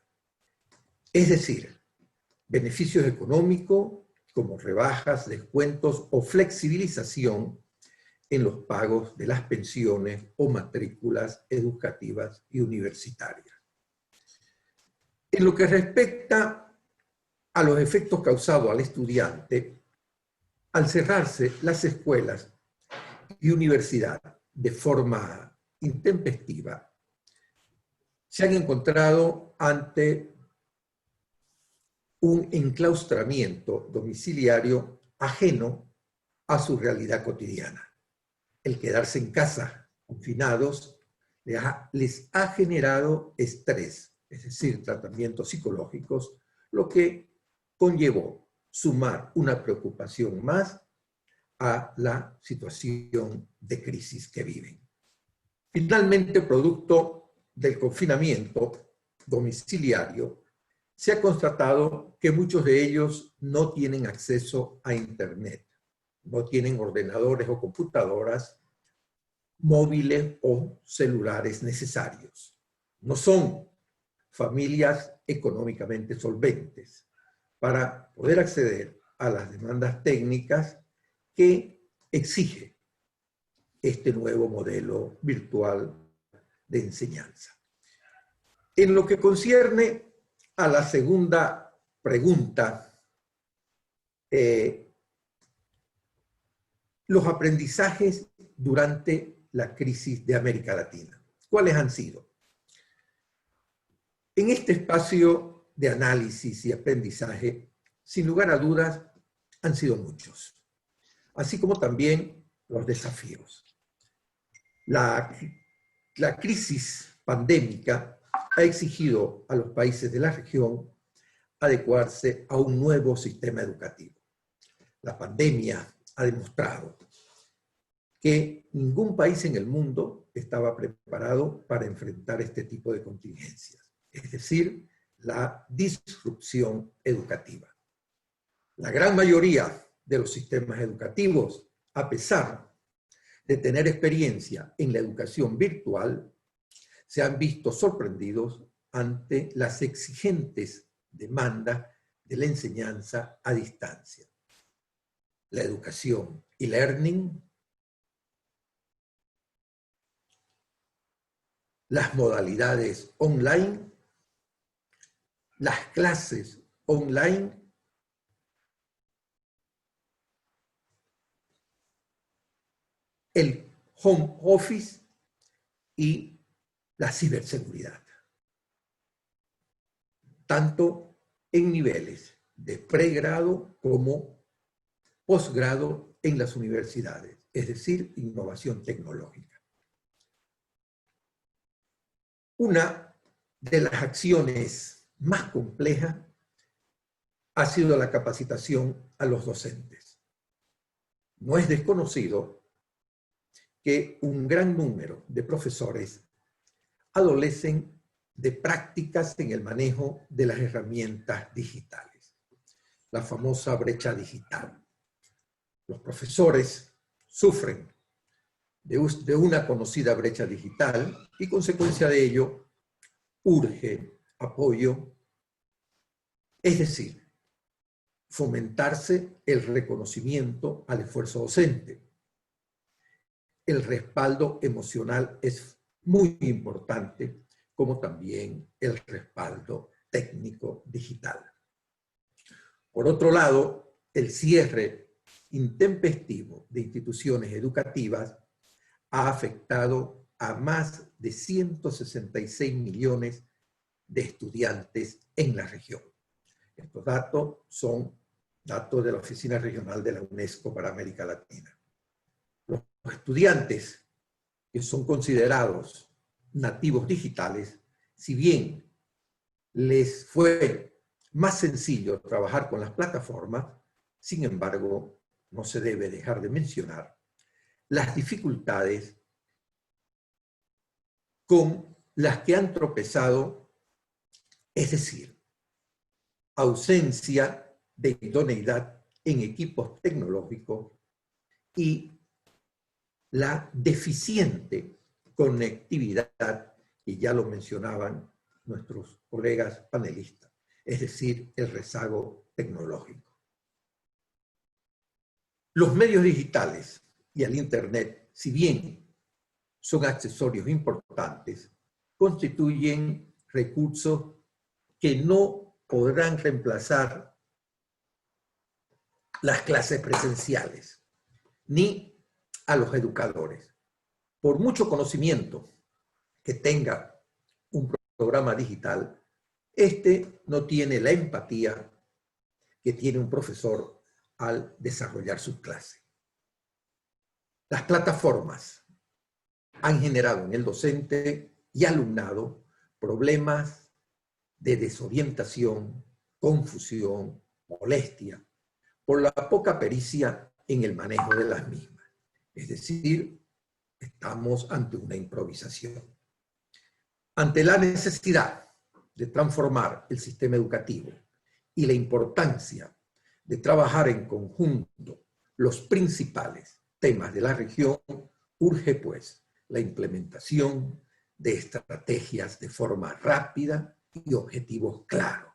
Speaker 4: Es decir, beneficios económicos como rebajas, descuentos o flexibilización en los pagos de las pensiones o matrículas educativas y universitarias. En lo que respecta a los efectos causados al estudiante, al cerrarse las escuelas y universidades de forma intempestiva, se han encontrado ante un enclaustramiento domiciliario ajeno a su realidad cotidiana. El quedarse en casa, confinados, les ha generado estrés, es decir, tratamientos psicológicos, lo que conllevó sumar una preocupación más a la situación de crisis que viven. Finalmente, producto del confinamiento domiciliario, se ha constatado que muchos de ellos no tienen acceso a Internet, no tienen ordenadores o computadoras móviles o celulares necesarios. No son familias económicamente solventes para poder acceder a las demandas técnicas que exige este nuevo modelo virtual de enseñanza. En lo que concierne a la segunda pregunta, los aprendizajes durante la crisis de América Latina. ¿Cuáles han sido? En este espacio de análisis y aprendizaje, sin lugar a dudas, han sido muchos, así como también los desafíos. La crisis pandémica ha exigido a los países de la región adecuarse a un nuevo sistema educativo. La pandemia ha demostrado que ningún país en el mundo estaba preparado para enfrentar este tipo de contingencias, es decir, la disrupción educativa. La gran mayoría de los sistemas educativos, a pesar de tener experiencia en la educación virtual, se han visto sorprendidos ante las exigentes demandas de la enseñanza a distancia. La educación e-learning, las modalidades online, las clases online, el home office y la ciberseguridad. Tanto en niveles de pregrado como posgrado en las universidades, es decir, innovación tecnológica. Una de las acciones más complejas ha sido la capacitación a los docentes. No es desconocido que un gran número de profesores adolecen de prácticas en el manejo de las herramientas digitales, la famosa brecha digital. Los profesores sufren de una conocida brecha digital y, consecuencia de ello, urge apoyo, es decir, fomentarse el reconocimiento al esfuerzo docente. El respaldo emocional es muy importante, como también el respaldo técnico digital. Por otro lado, el cierre intempestivo de instituciones educativas ha afectado a más de 166 millones de estudiantes en la región. Estos datos son datos de la Oficina Regional de la UNESCO para América Latina. Los estudiantes que son considerados nativos digitales, si bien les fue más sencillo trabajar con las plataformas, sin embargo, no se debe dejar de mencionar las dificultades con las que han tropezado, es decir, ausencia de idoneidad en equipos tecnológicos y la deficiente conectividad, que ya lo mencionaban nuestros colegas panelistas, es decir, el rezago tecnológico. Los medios digitales y el Internet, si bien son accesorios importantes, constituyen recursos que no podrán reemplazar las clases presenciales, ni a los educadores. Por mucho conocimiento que tenga un programa digital, este no tiene la empatía que tiene un profesor al desarrollar su clase. Las plataformas han generado en el docente y alumnado problemas de desorientación, confusión, molestia, por la poca pericia en el manejo de las mismas. Es decir, estamos ante una improvisación. Ante la necesidad de transformar el sistema educativo y la importancia de trabajar en conjunto los principales temas de la región, urge pues la implementación de estrategias de forma rápida y objetivos claros,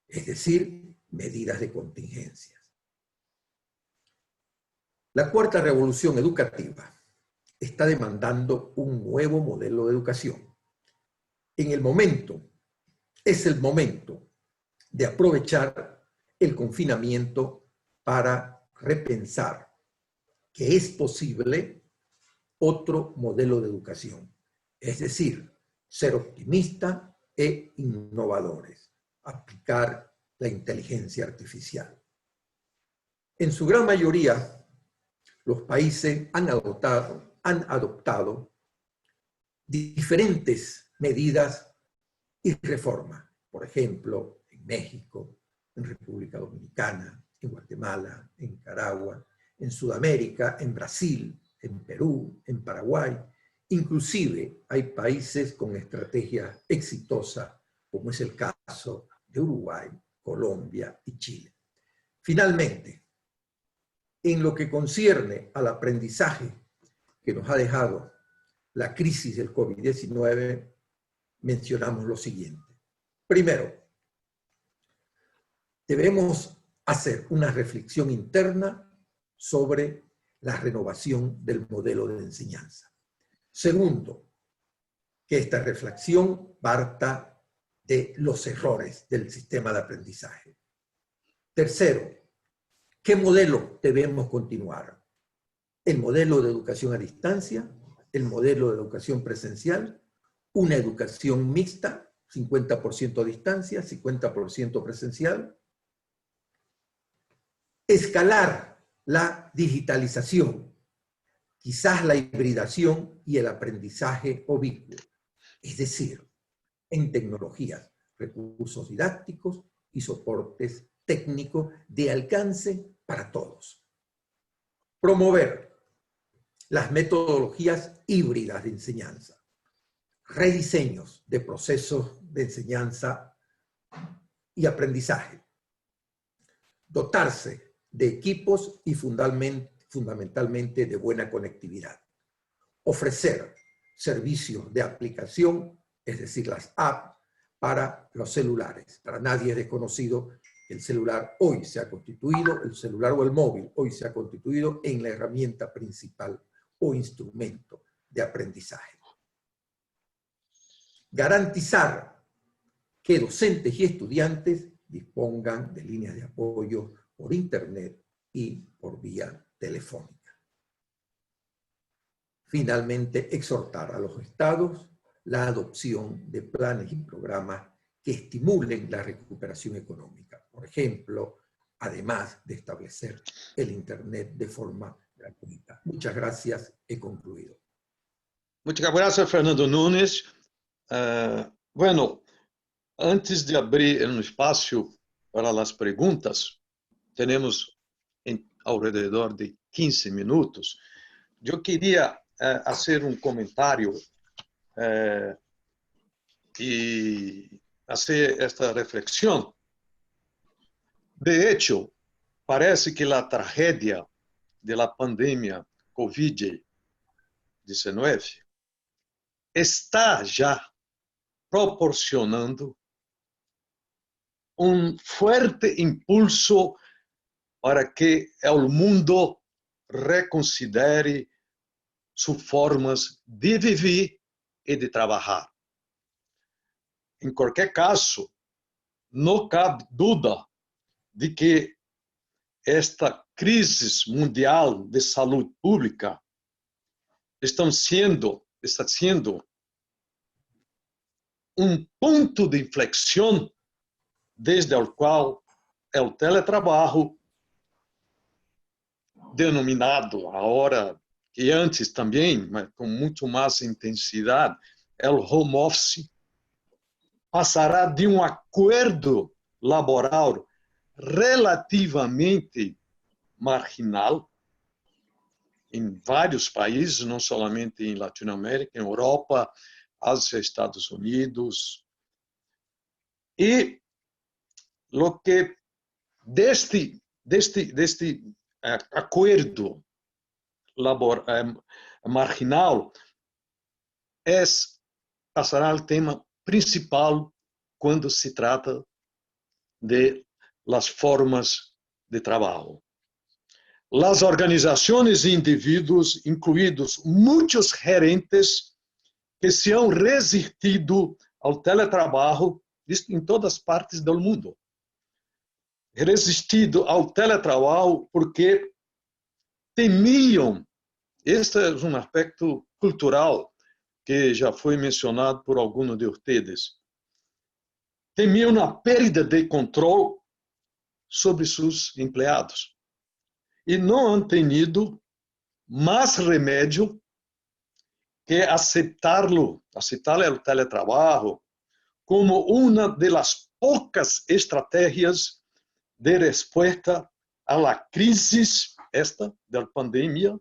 Speaker 4: es decir, medidas de contingencias. La cuarta revolución educativa está demandando un nuevo modelo de educación. Es el momento de aprovechar el confinamiento para repensar que es posible otro modelo de educación. Es decir, ser optimista e innovadores, aplicar la inteligencia artificial. En su gran mayoría, los países han adoptado diferentes medidas y reformas. Por ejemplo, en México, en República Dominicana, en Guatemala, en Nicaragua, en Sudamérica, en Brasil, en Perú, en Paraguay. Inclusive hay países con estrategias exitosas, como es el caso de Uruguay, Colombia y Chile. Finalmente, en lo que concierne al aprendizaje que nos ha dejado la crisis del COVID-19, mencionamos lo siguiente. Primero, debemos hacer una reflexión interna sobre la renovación del modelo de enseñanza. Segundo, que esta reflexión parta de los errores del sistema de aprendizaje. Tercero, ¿qué modelo debemos continuar? ¿El modelo de educación a distancia? ¿El modelo de educación presencial? ¿Una educación mixta? 50% a distancia, 50% presencial. Escalar la digitalización, quizás la hibridación y el aprendizaje ubicuo, es decir, en tecnologías, recursos didácticos y soportes técnicos de alcance para todos. Promover las metodologías híbridas de enseñanza, rediseños de procesos de enseñanza y aprendizaje, dotarse de equipos y fundamentalmente de buena conectividad, ofrecer servicios de aplicación, es decir, las apps para los celulares. Para nadie es desconocido que el celular hoy se ha constituido, el celular o el móvil hoy se ha constituido en la herramienta principal o instrumento de aprendizaje. Garantizar que docentes y estudiantes dispongan de líneas de apoyo por internet y por vía telefónica. Finalmente, exhortar a los estados la adopción de planes y programas que estimulen la recuperación económica. Por ejemplo, además de establecer el internet de forma gratuita. Muchas gracias. He concluido.
Speaker 1: Muchas gracias, Fernando Nunes. Bueno, antes de abrir um espaço para as perguntas, temos alrededor de 15 minutos. Eu queria fazer um comentário e fazer esta reflexão. De hecho, parece que a tragédia da pandemia COVID-19 está já proporcionando um forte impulso para que o mundo reconsidere suas formas de viver e de trabalhar. Em qualquer caso, não cabe dúvida de que esta crise mundial de saúde pública está sendo um ponto de inflexão desde o qual o teletrabalho, denominado agora e antes também, mas com muito mais intensidade, o home office, passará de um acordo laboral relativamente marginal em vários países, não somente em Latinoamérica, em Europa, Ásia, Estados Unidos. E lo que deste acordo marginal passará ao tema principal quando se trata de las formas de trabalho. Las organizações e indivíduos, incluídos muitos gerentes, que se han resistido ao teletrabalho em todas partes do mundo. Resistido ao teletrabalho porque temiam, este é um aspecto cultural que já foi mencionado por alguns de vocês, temiam a perda de controle sobre seus empregados. E não han tenido mais remédio que aceitar o teletrabalho como uma das poucas estratégias de resposta à crise da pandemia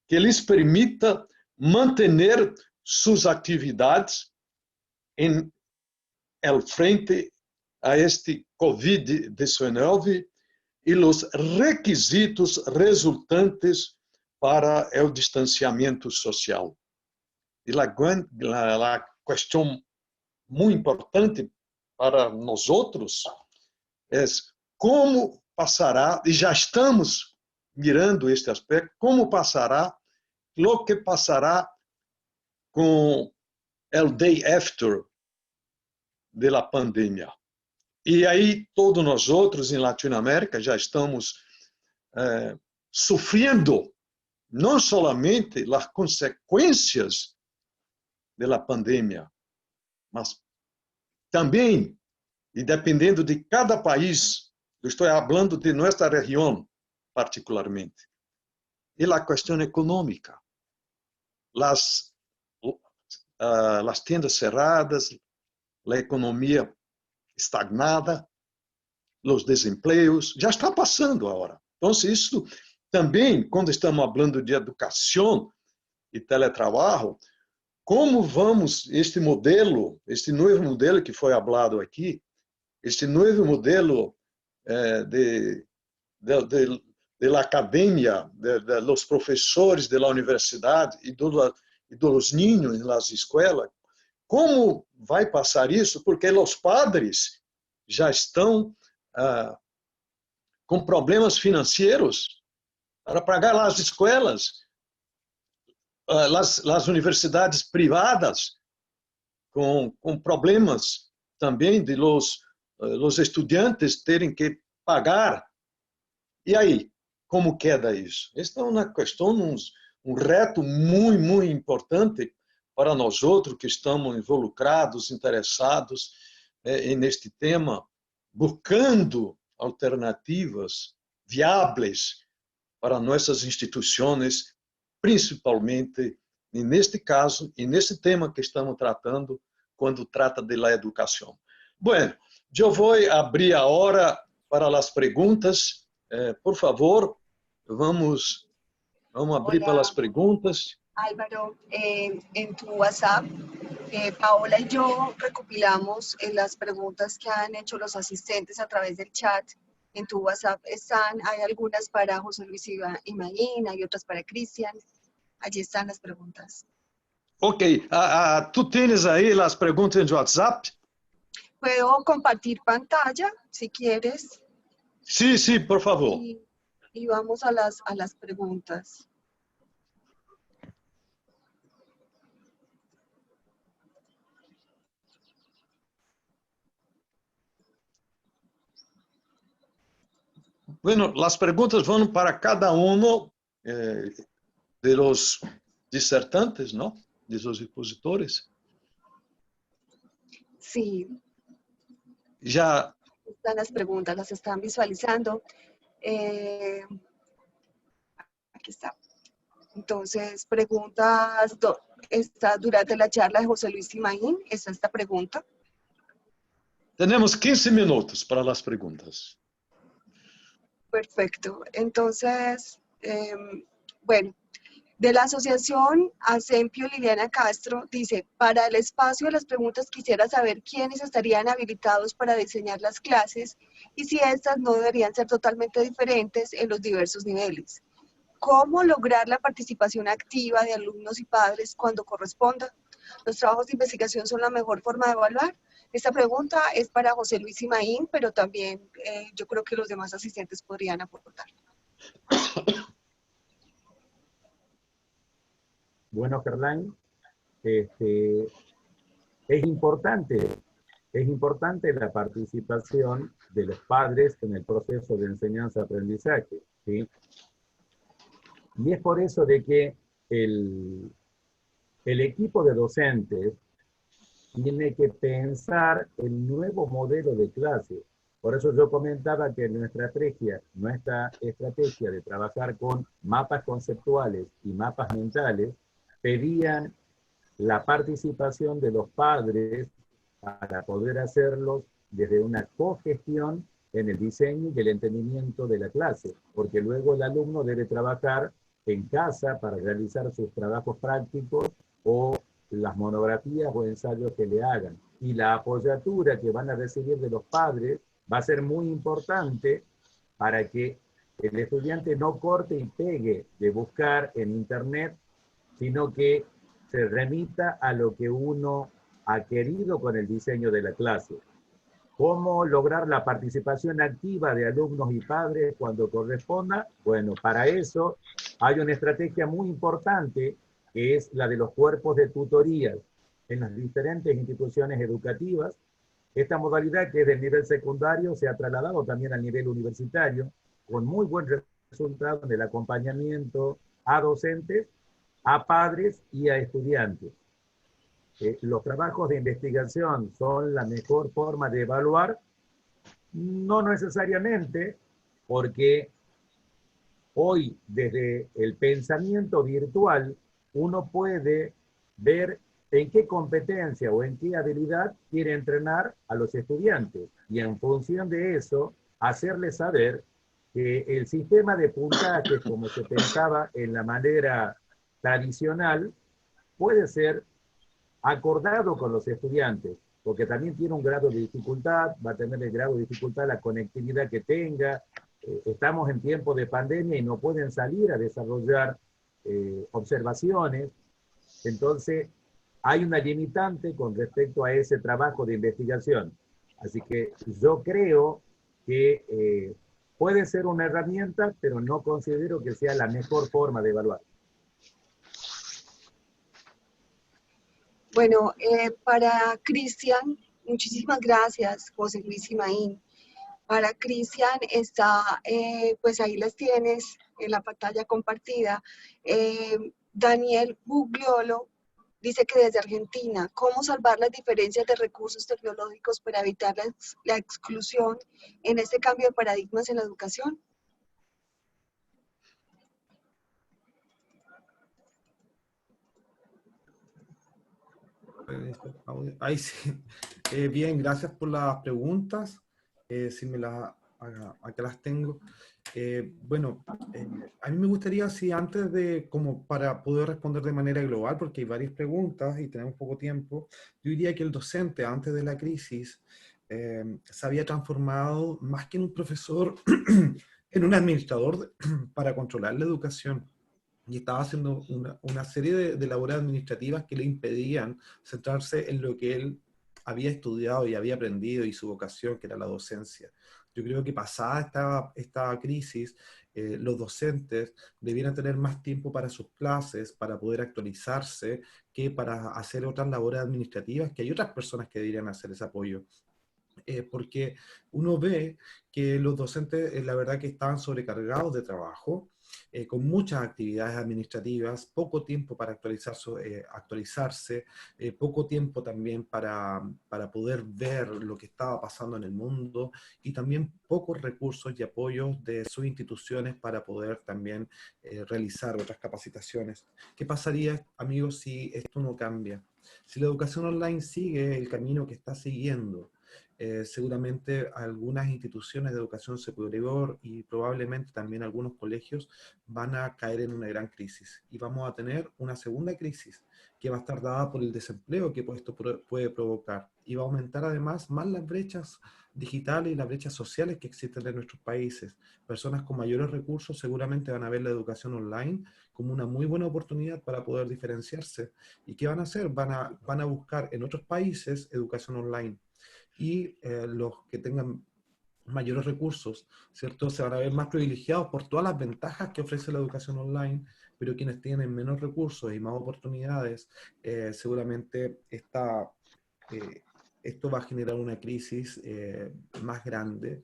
Speaker 1: que lhes permita manter suas atividades em frente a este COVID-19 e os requisitos resultantes para o distanciamento social. E a questão muito importante para nós outros é como passará, e já estamos mirando este aspecto, como passará, o que passará com o day after da pandemia. E aí, todos nós outros em Latinoamérica já estamos sofrendo não somente as consequências da pandemia, mas também, e dependendo de cada país, eu estou falando de nossa região particularmente, e a questão econômica, as tendas cerradas, a economia estagnada, os desempregos, já está passando agora. Então, isso também, quando estamos falando de educação e teletrabalho, como vamos, este novo modelo que foi falado aqui, este novo modelo da academia, dos professores da universidade e dos ninhos nas escolas, como vai passar isso? Porque os padres já estão com problemas financeiros para pagar as escolas, as universidades privadas com problemas também de os estudantes terem que pagar. E aí, como queda isso? Esta é uma questão, um reto muito, muito importante para nós outros que estamos involucrados, interessados neste tema, buscando alternativas viáveis para nossas instituições, principalmente neste caso e nesse tema que estamos tratando quando trata da educação. Bueno, eu vou abrir a hora para as perguntas. Por favor, vamos abrir para as perguntas.
Speaker 5: Álvaro, en tu WhatsApp, Paola y yo recopilamos las preguntas que han hecho los asistentes a través del chat. En tu WhatsApp hay algunas para José Luis Imaín, hay otras para Cristian. Allí están las preguntas.
Speaker 1: Ok, ¿tú tienes ahí las preguntas en WhatsApp?
Speaker 5: ¿Puedo compartir pantalla, si quieres?
Speaker 1: Sí, sí, por favor.
Speaker 5: Y vamos a las preguntas.
Speaker 1: Bueno, las preguntas van para cada uno de los disertantes, ¿no? De los expositores.
Speaker 5: Sí.
Speaker 1: Ya.
Speaker 5: Están las preguntas, las están visualizando. Aquí está. Entonces, preguntas, está durante la charla de José Luis Imaín, está esta pregunta.
Speaker 1: Tenemos 15 minutos para las preguntas.
Speaker 5: Perfecto. Entonces, bueno, De la asociación Asempio, Liliana Castro dice, para el espacio de las preguntas quisiera saber quiénes estarían habilitados para diseñar las clases y si estas no deberían ser totalmente diferentes en los diversos niveles. ¿Cómo lograr la participación activa de alumnos y padres cuando corresponda? ¿Los trabajos de investigación son la mejor forma de evaluar? Esta pregunta es para José Luis Imaín, pero también yo creo que los demás asistentes podrían aportar.
Speaker 2: Bueno, Gerlain, es importante la participación de los padres en el proceso de enseñanza-aprendizaje, ¿sí? Y es por eso de que el equipo de docentes tiene que pensar el nuevo modelo de clase. Por eso yo comentaba que nuestra estrategia de trabajar con mapas conceptuales y mapas mentales pedían la participación de los padres para poder hacerlos desde una cogestión en el diseño y el entendimiento de la clase, porque luego el alumno debe trabajar en casa para realizar sus trabajos prácticos o las monografías o ensayos que le hagan. Y la apoyatura que van a recibir de los padres va a ser muy importante para que el estudiante no corte y pegue de buscar en internet, sino que se remita a lo que uno ha querido con el diseño de la clase. ¿Cómo lograr la participación activa de alumnos y padres cuando corresponda? Bueno, para eso hay una estrategia muy importante que es la de los cuerpos de tutorías en las diferentes instituciones educativas. Esta modalidad, que es del nivel secundario, se ha trasladado también al nivel universitario, con muy buen resultado en el acompañamiento a docentes, a padres y a estudiantes. Los trabajos de investigación son la mejor forma de evaluar, no necesariamente, porque hoy desde el pensamiento virtual uno puede ver en qué competencia o en qué habilidad quiere entrenar a los estudiantes y en función de eso hacerles saber que el sistema de puntajes, como se pensaba en la manera tradicional, puede ser acordado con los estudiantes, porque también tiene un grado de dificultad, va a tener el grado de dificultad la conectividad que tenga. Estamos en tiempo de pandemia y no pueden salir a desarrollar observaciones, entonces hay una limitante con respecto a ese trabajo de investigación. Así que yo creo que puede ser una herramienta, pero no considero que sea la mejor forma de evaluar.
Speaker 5: Bueno, para Cristian, muchísimas gracias, José Luis Imaín. Para Cristian está, pues ahí las tienes en la pantalla compartida. Daniel Bugliolo dice que desde Argentina, ¿cómo salvar las diferencias de recursos tecnológicos para evitar la exclusión en este cambio de paradigmas en la educación?
Speaker 3: Ahí sí. Bien, gracias por las preguntas. Si me las, acá las tengo. Bueno, a mí me gustaría, si antes de, como para poder responder de manera global, porque hay varias preguntas y tenemos poco tiempo, yo diría que el docente antes de la crisis se había transformado más que en un profesor, en un administrador para controlar la educación. Y estaba haciendo una serie de labores administrativas que le impedían centrarse en lo que él había estudiado y había aprendido y su vocación, que era la docencia. Yo creo que pasada esta crisis, los docentes debieran tener más tiempo para sus clases, para poder actualizarse, que para hacer otras labores administrativas, que hay otras personas que deberían hacer ese apoyo. Porque uno ve que los docentes, la verdad que estaban sobrecargados de trabajo, con muchas actividades administrativas, poco tiempo para actualizarse, poco tiempo también para poder ver lo que estaba pasando en el mundo y también pocos recursos y apoyos de sus instituciones para poder también realizar otras capacitaciones. ¿Qué pasaría, amigos, si esto no cambia? Si la educación online sigue el camino que está siguiendo, Seguramente algunas instituciones de educación superior y probablemente también algunos colegios van a caer en una gran crisis. Y vamos a tener una segunda crisis que va a estar dada por el desempleo que esto puede provocar. Y va a aumentar además más las brechas digitales y las brechas sociales que existen en nuestros países. Personas con mayores recursos seguramente van a ver la educación online como una muy buena oportunidad para poder diferenciarse. ¿Y qué van a hacer? Van a buscar en otros países educación online. Y los que tengan mayores recursos, ¿cierto? Se van a ver más privilegiados por todas las ventajas que ofrece la educación online, pero quienes tienen menos recursos y más oportunidades, seguramente esto va a generar una crisis más grande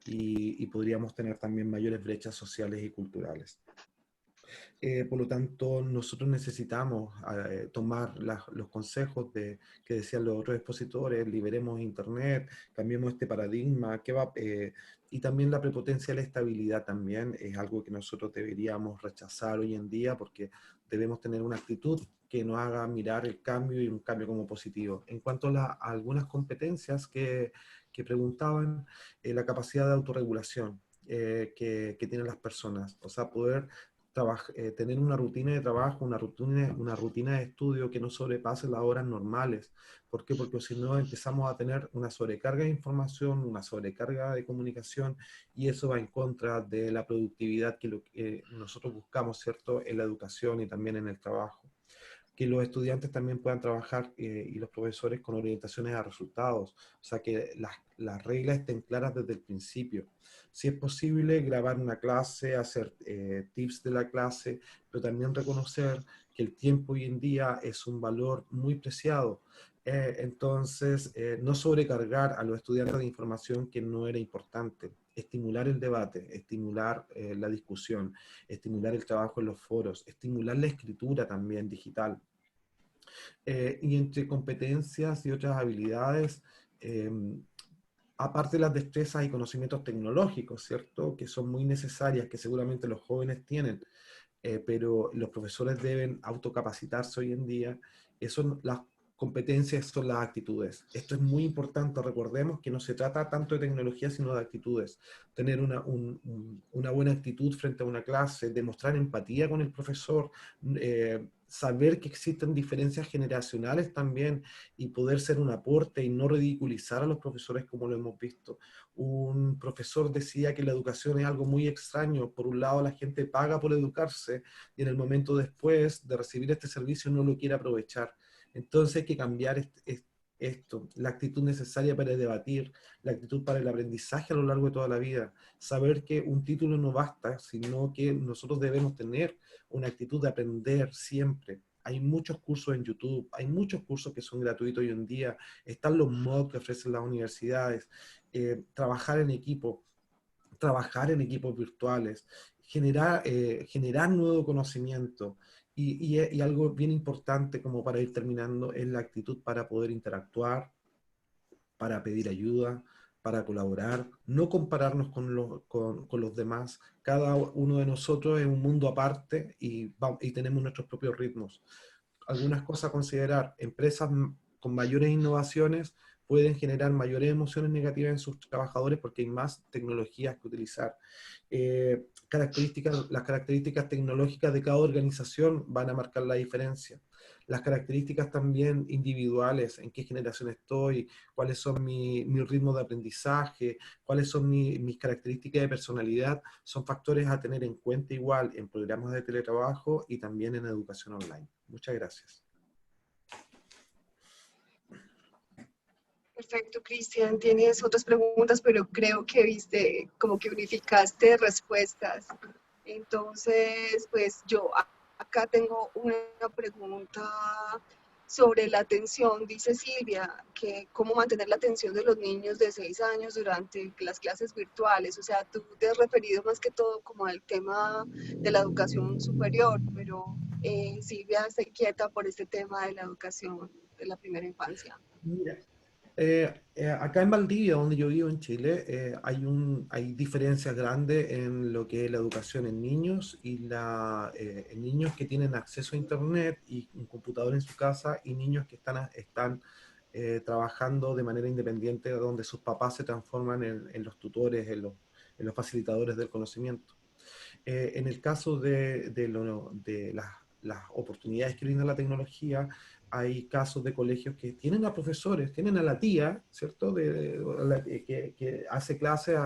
Speaker 3: y podríamos tener también mayores brechas sociales y culturales. Por lo tanto, nosotros necesitamos tomar los consejos que decían los otros expositores, liberemos Internet, cambiemos este paradigma, y también la prepotencia y la estabilidad también es algo que nosotros deberíamos rechazar hoy en día porque debemos tener una actitud que nos haga mirar el cambio y un cambio como positivo. En cuanto a algunas competencias que preguntaban, la capacidad de autorregulación que tienen las personas, o sea, poder tener una rutina de trabajo, una rutina de estudio que no sobrepase las horas normales. ¿Por qué? Porque si no empezamos a tener una sobrecarga de información, una sobrecarga de comunicación, y eso va en contra de la productividad que nosotros buscamos, ¿cierto?, en la educación y también en el trabajo. Que los estudiantes también puedan trabajar y los profesores con orientaciones a resultados, o sea, que las reglas estén claras desde el principio. Si es posible, grabar una clase, hacer tips de la clase, pero también reconocer que el tiempo hoy en día es un valor muy preciado. Entonces, no sobrecargar a los estudiantes de información que no era importante. Estimular el debate, estimular la discusión, estimular el trabajo en los foros, estimular la escritura también digital. Y entre competencias y otras habilidades, aparte de las destrezas y conocimientos tecnológicos, ¿cierto?, que son muy necesarias, que seguramente los jóvenes tienen, pero los profesores deben autocapacitarse hoy en día. Las competencias son las actitudes. Esto es muy importante, recordemos que no se trata tanto de tecnología, sino de actitudes. Tener una buena actitud frente a una clase, demostrar empatía con el profesor, saber que existen diferencias generacionales también y poder ser un aporte y no ridiculizar a los profesores como lo hemos visto. Un profesor decía que la educación es algo muy extraño. Por un lado, la gente paga por educarse y en el momento después de recibir este servicio no lo quiere aprovechar. Entonces hay que cambiar esto, la actitud necesaria para debatir, la actitud para el aprendizaje a lo largo de toda la vida. Saber que un título no basta, sino que nosotros debemos tener una actitud de aprender siempre. Hay muchos cursos en YouTube, hay muchos cursos que son gratuitos hoy en día, están los MOOC que ofrecen las universidades, trabajar en equipo, trabajar en equipos virtuales, generar nuevo conocimiento. Y algo bien importante como para ir terminando es la actitud para poder interactuar, para pedir ayuda, para colaborar, no compararnos con los demás. Cada uno de nosotros es un mundo aparte y tenemos nuestros propios ritmos. Algunas cosas a considerar: empresas con mayores innovaciones pueden generar mayores emociones negativas en sus trabajadores porque hay más tecnologías que utilizar. Las características tecnológicas de cada organización van a marcar la diferencia. Las características también individuales, en qué generación estoy, cuáles son mis ritmos de aprendizaje, cuáles son mis características de personalidad, son factores a tener en cuenta igual en programas de teletrabajo y también en educación online. Muchas gracias.
Speaker 5: Perfecto, Cristian. Tienes otras preguntas, pero creo que viste como que unificaste respuestas. Entonces, pues yo acá tengo una pregunta sobre la atención. Dice Silvia que cómo mantener la atención de los niños de 6 años durante las clases virtuales. O sea, tú te has referido más que todo como al tema de la educación superior, pero Silvia está inquieta por este tema de la educación de la primera infancia.
Speaker 3: Mira, acá en Valdivia, donde yo vivo en Chile, hay diferencias grandes en lo que es la educación en niños y en niños que tienen acceso a internet y un computador en su casa y niños que están trabajando de manera independiente, donde sus papás se transforman en los tutores, en los facilitadores del conocimiento. En el caso de las oportunidades que brinda la tecnología, hay casos de colegios que tienen a profesores, tienen a la tía, ¿cierto?, que hace clases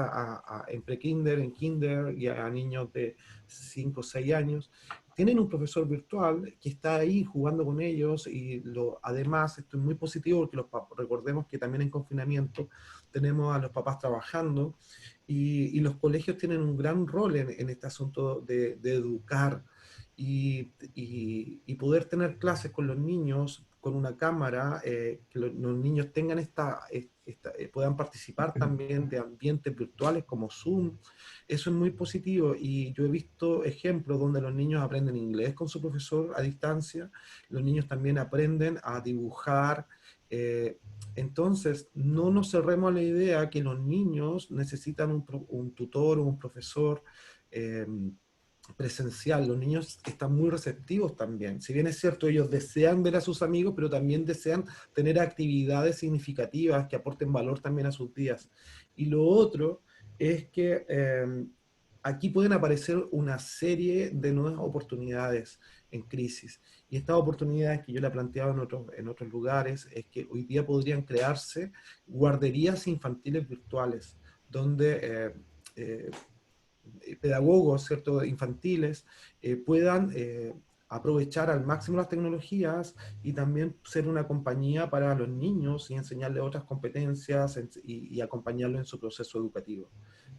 Speaker 3: en pre-kinder, en kinder, y a niños de 5 o 6 años. Tienen un profesor virtual que está ahí jugando con ellos, y además esto es muy positivo porque recordemos que también en confinamiento tenemos a los papás trabajando, y los colegios tienen un gran rol en este asunto de educar y poder tener clases con los niños con una cámara, que los niños tengan puedan participar también de ambientes virtuales como Zoom. Eso es muy positivo, y yo he visto ejemplos donde los niños aprenden inglés con su profesor a distancia, los niños también aprenden a dibujar. Entonces, no nos cerremos a la idea que los niños necesitan un tutor o un profesor presencial. Los niños están muy receptivos también. Si bien es cierto, ellos desean ver a sus amigos, pero también desean tener actividades significativas que aporten valor también a sus días. Y lo otro es que aquí pueden aparecer una serie de nuevas oportunidades en crisis. Y estas oportunidades que yo le he planteado en otros lugares es que hoy día podrían crearse guarderías infantiles virtuales, donde pedagogos, ¿cierto?, infantiles puedan aprovechar al máximo las tecnologías y también ser una compañía para los niños y enseñarles otras competencias y acompañarlos en su proceso educativo.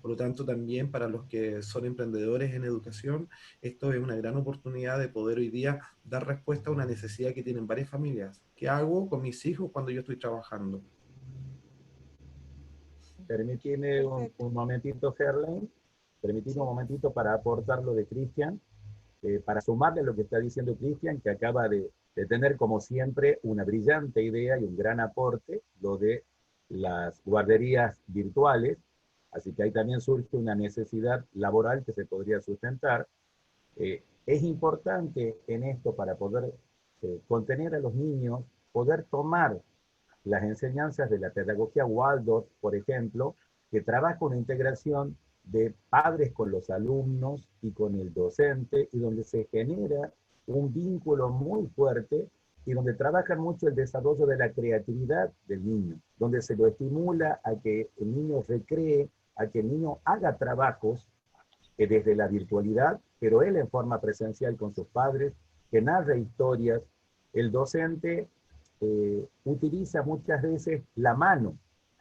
Speaker 3: Por lo tanto, también para los que son emprendedores en educación, esto es una gran oportunidad de poder hoy día dar respuesta a una necesidad que tienen varias familias. ¿Qué hago con mis hijos cuando yo estoy trabajando?
Speaker 2: Permíteme un momentito, Gerlain. Permíteme un momentito para aportar lo de Cristian, para sumarle lo que está diciendo Cristian, que acaba de tener, como siempre, una brillante idea y un gran aporte, lo de las guarderías virtuales. Así que ahí también surge una necesidad laboral que se podría sustentar. Es importante en esto, para poder contener a los niños, poder tomar las enseñanzas de la pedagogía Waldorf, por ejemplo, que trabaja una integración de padres con los alumnos y con el docente, y donde se genera un vínculo muy fuerte, y donde trabajan mucho el desarrollo de la creatividad del niño, donde se lo estimula a que el niño recree, a que el niño haga trabajos desde la virtualidad, pero él en forma presencial con sus padres, que narra historias. El docente utiliza muchas veces la mano.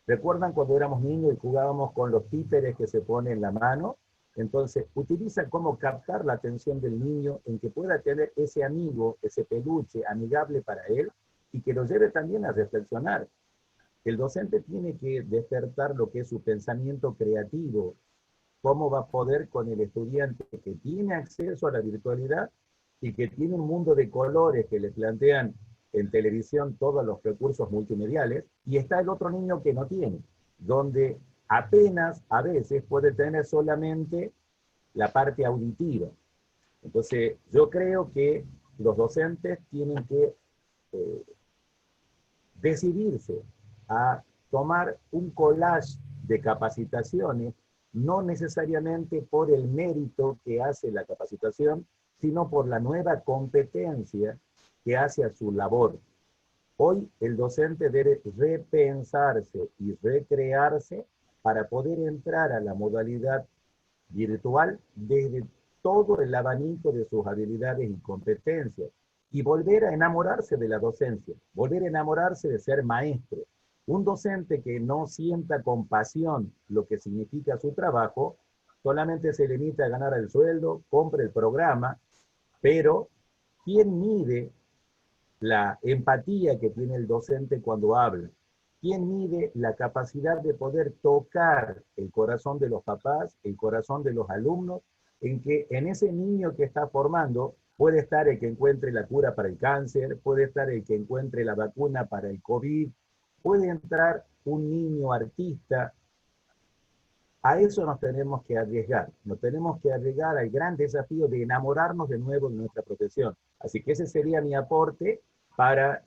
Speaker 2: ¿Recuerdan cuando éramos niños y jugábamos con los títeres que se ponen en la mano? Entonces, utiliza cómo captar la atención del niño en que pueda tener ese amigo, ese peluche amigable para él, y que lo lleve también a reflexionar. El docente tiene que despertar lo que es su pensamiento creativo. ¿Cómo va a poder con el estudiante que tiene acceso a la virtualidad y que tiene un mundo de colores que le plantean en televisión todos los recursos multimediales, y está el otro niño que no tiene, donde apenas a veces puede tener solamente la parte auditiva? Entonces, yo creo que los docentes tienen que decidirse a tomar un collage de capacitaciones, no necesariamente por el mérito que hace la capacitación, sino por la nueva competencia que hace a su labor. Hoy el docente debe repensarse y recrearse para poder entrar a la modalidad virtual desde todo el abanico de sus habilidades y competencias, y volver a enamorarse de la docencia, volver a enamorarse de ser maestro. Un docente que no sienta con pasión lo que significa su trabajo, solamente se limita a ganar el sueldo, compra el programa, pero ¿quién mide la empatía que tiene el docente cuando habla? ¿Quién mide la capacidad de poder tocar el corazón de los papás, el corazón de los alumnos, en que en ese niño que está formando puede estar el que encuentre la cura para el cáncer, puede estar el que encuentre la vacuna para el COVID, puede entrar un niño artista? A eso nos tenemos que arriesgar al gran desafío de enamorarnos de nuevo de nuestra profesión. Así que ese sería mi aporte para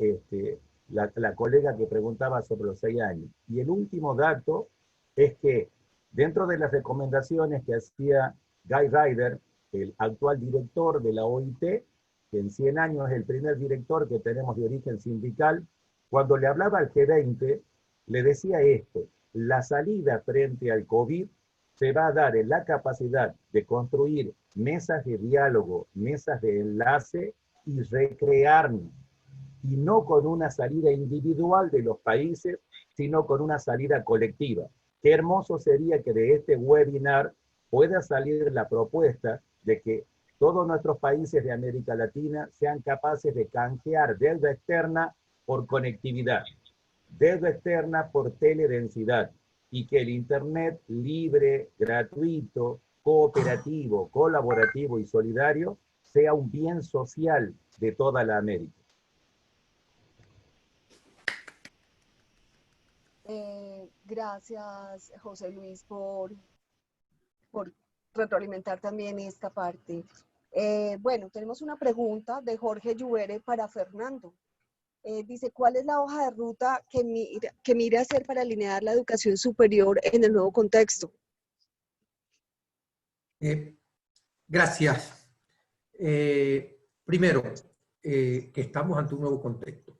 Speaker 2: la colega que preguntaba sobre los 6 años. Y el último dato es que dentro de las recomendaciones que hacía Guy Ryder, el actual director de la OIT, que en 100 años es el primer director que tenemos de origen sindical, cuando le hablaba al G20, le decía esto: la salida frente al COVID se va a dar en la capacidad de construir mesas de diálogo, mesas de enlace y recrearnos, y no con una salida individual de los países, sino con una salida colectiva. Qué hermoso sería que de este webinar pueda salir la propuesta de que todos nuestros países de América Latina sean capaces de canjear deuda externa por conectividad, deuda externa por teledensidad, y que el Internet libre, gratuito, cooperativo, colaborativo y solidario sea un bien social de toda la América.
Speaker 5: Gracias, José Luis, por retroalimentar también esta parte. Bueno, tenemos una pregunta de Jorge Lluvere para Fernando. Dice, ¿cuál es la hoja de ruta que mira hacer para alinear la educación superior en el nuevo contexto?
Speaker 4: Gracias. Primero, que estamos ante un nuevo contexto.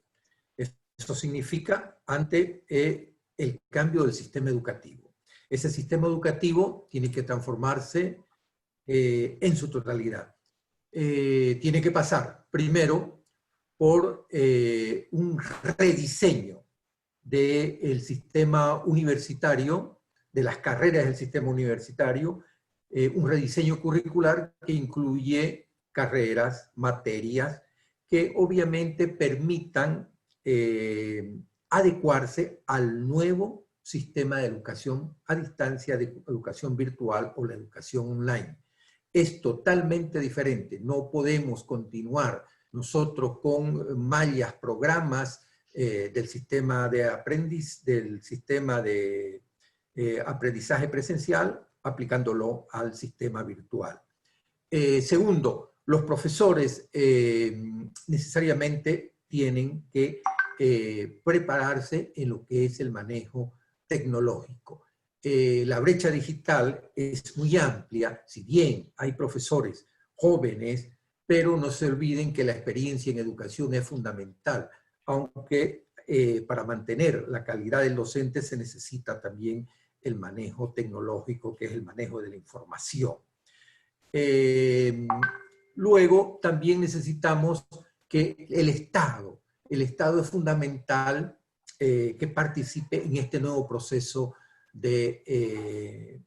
Speaker 4: Eso significa ante el cambio del sistema educativo. Ese sistema educativo tiene que transformarse en su totalidad. Tiene que pasar primero por un rediseño del sistema universitario, de las carreras del sistema universitario, un rediseño curricular que incluye carreras, materias, que obviamente permitan adecuarse al nuevo sistema de educación a distancia, de educación virtual o la educación online. Es totalmente diferente. No podemos continuar nosotros con mallas, programas del sistema de aprendizaje presencial, aplicándolo al sistema virtual. Segundo, los profesores necesariamente tienen que prepararse en lo que es el manejo tecnológico. La brecha digital es muy amplia, si bien hay profesores jóvenes, pero no se olviden que la experiencia en educación es fundamental, aunque para mantener la calidad del docente se necesita también el manejo tecnológico, que es el manejo de la información. Luego también necesitamos que el Estado es fundamental que participe en este nuevo proceso de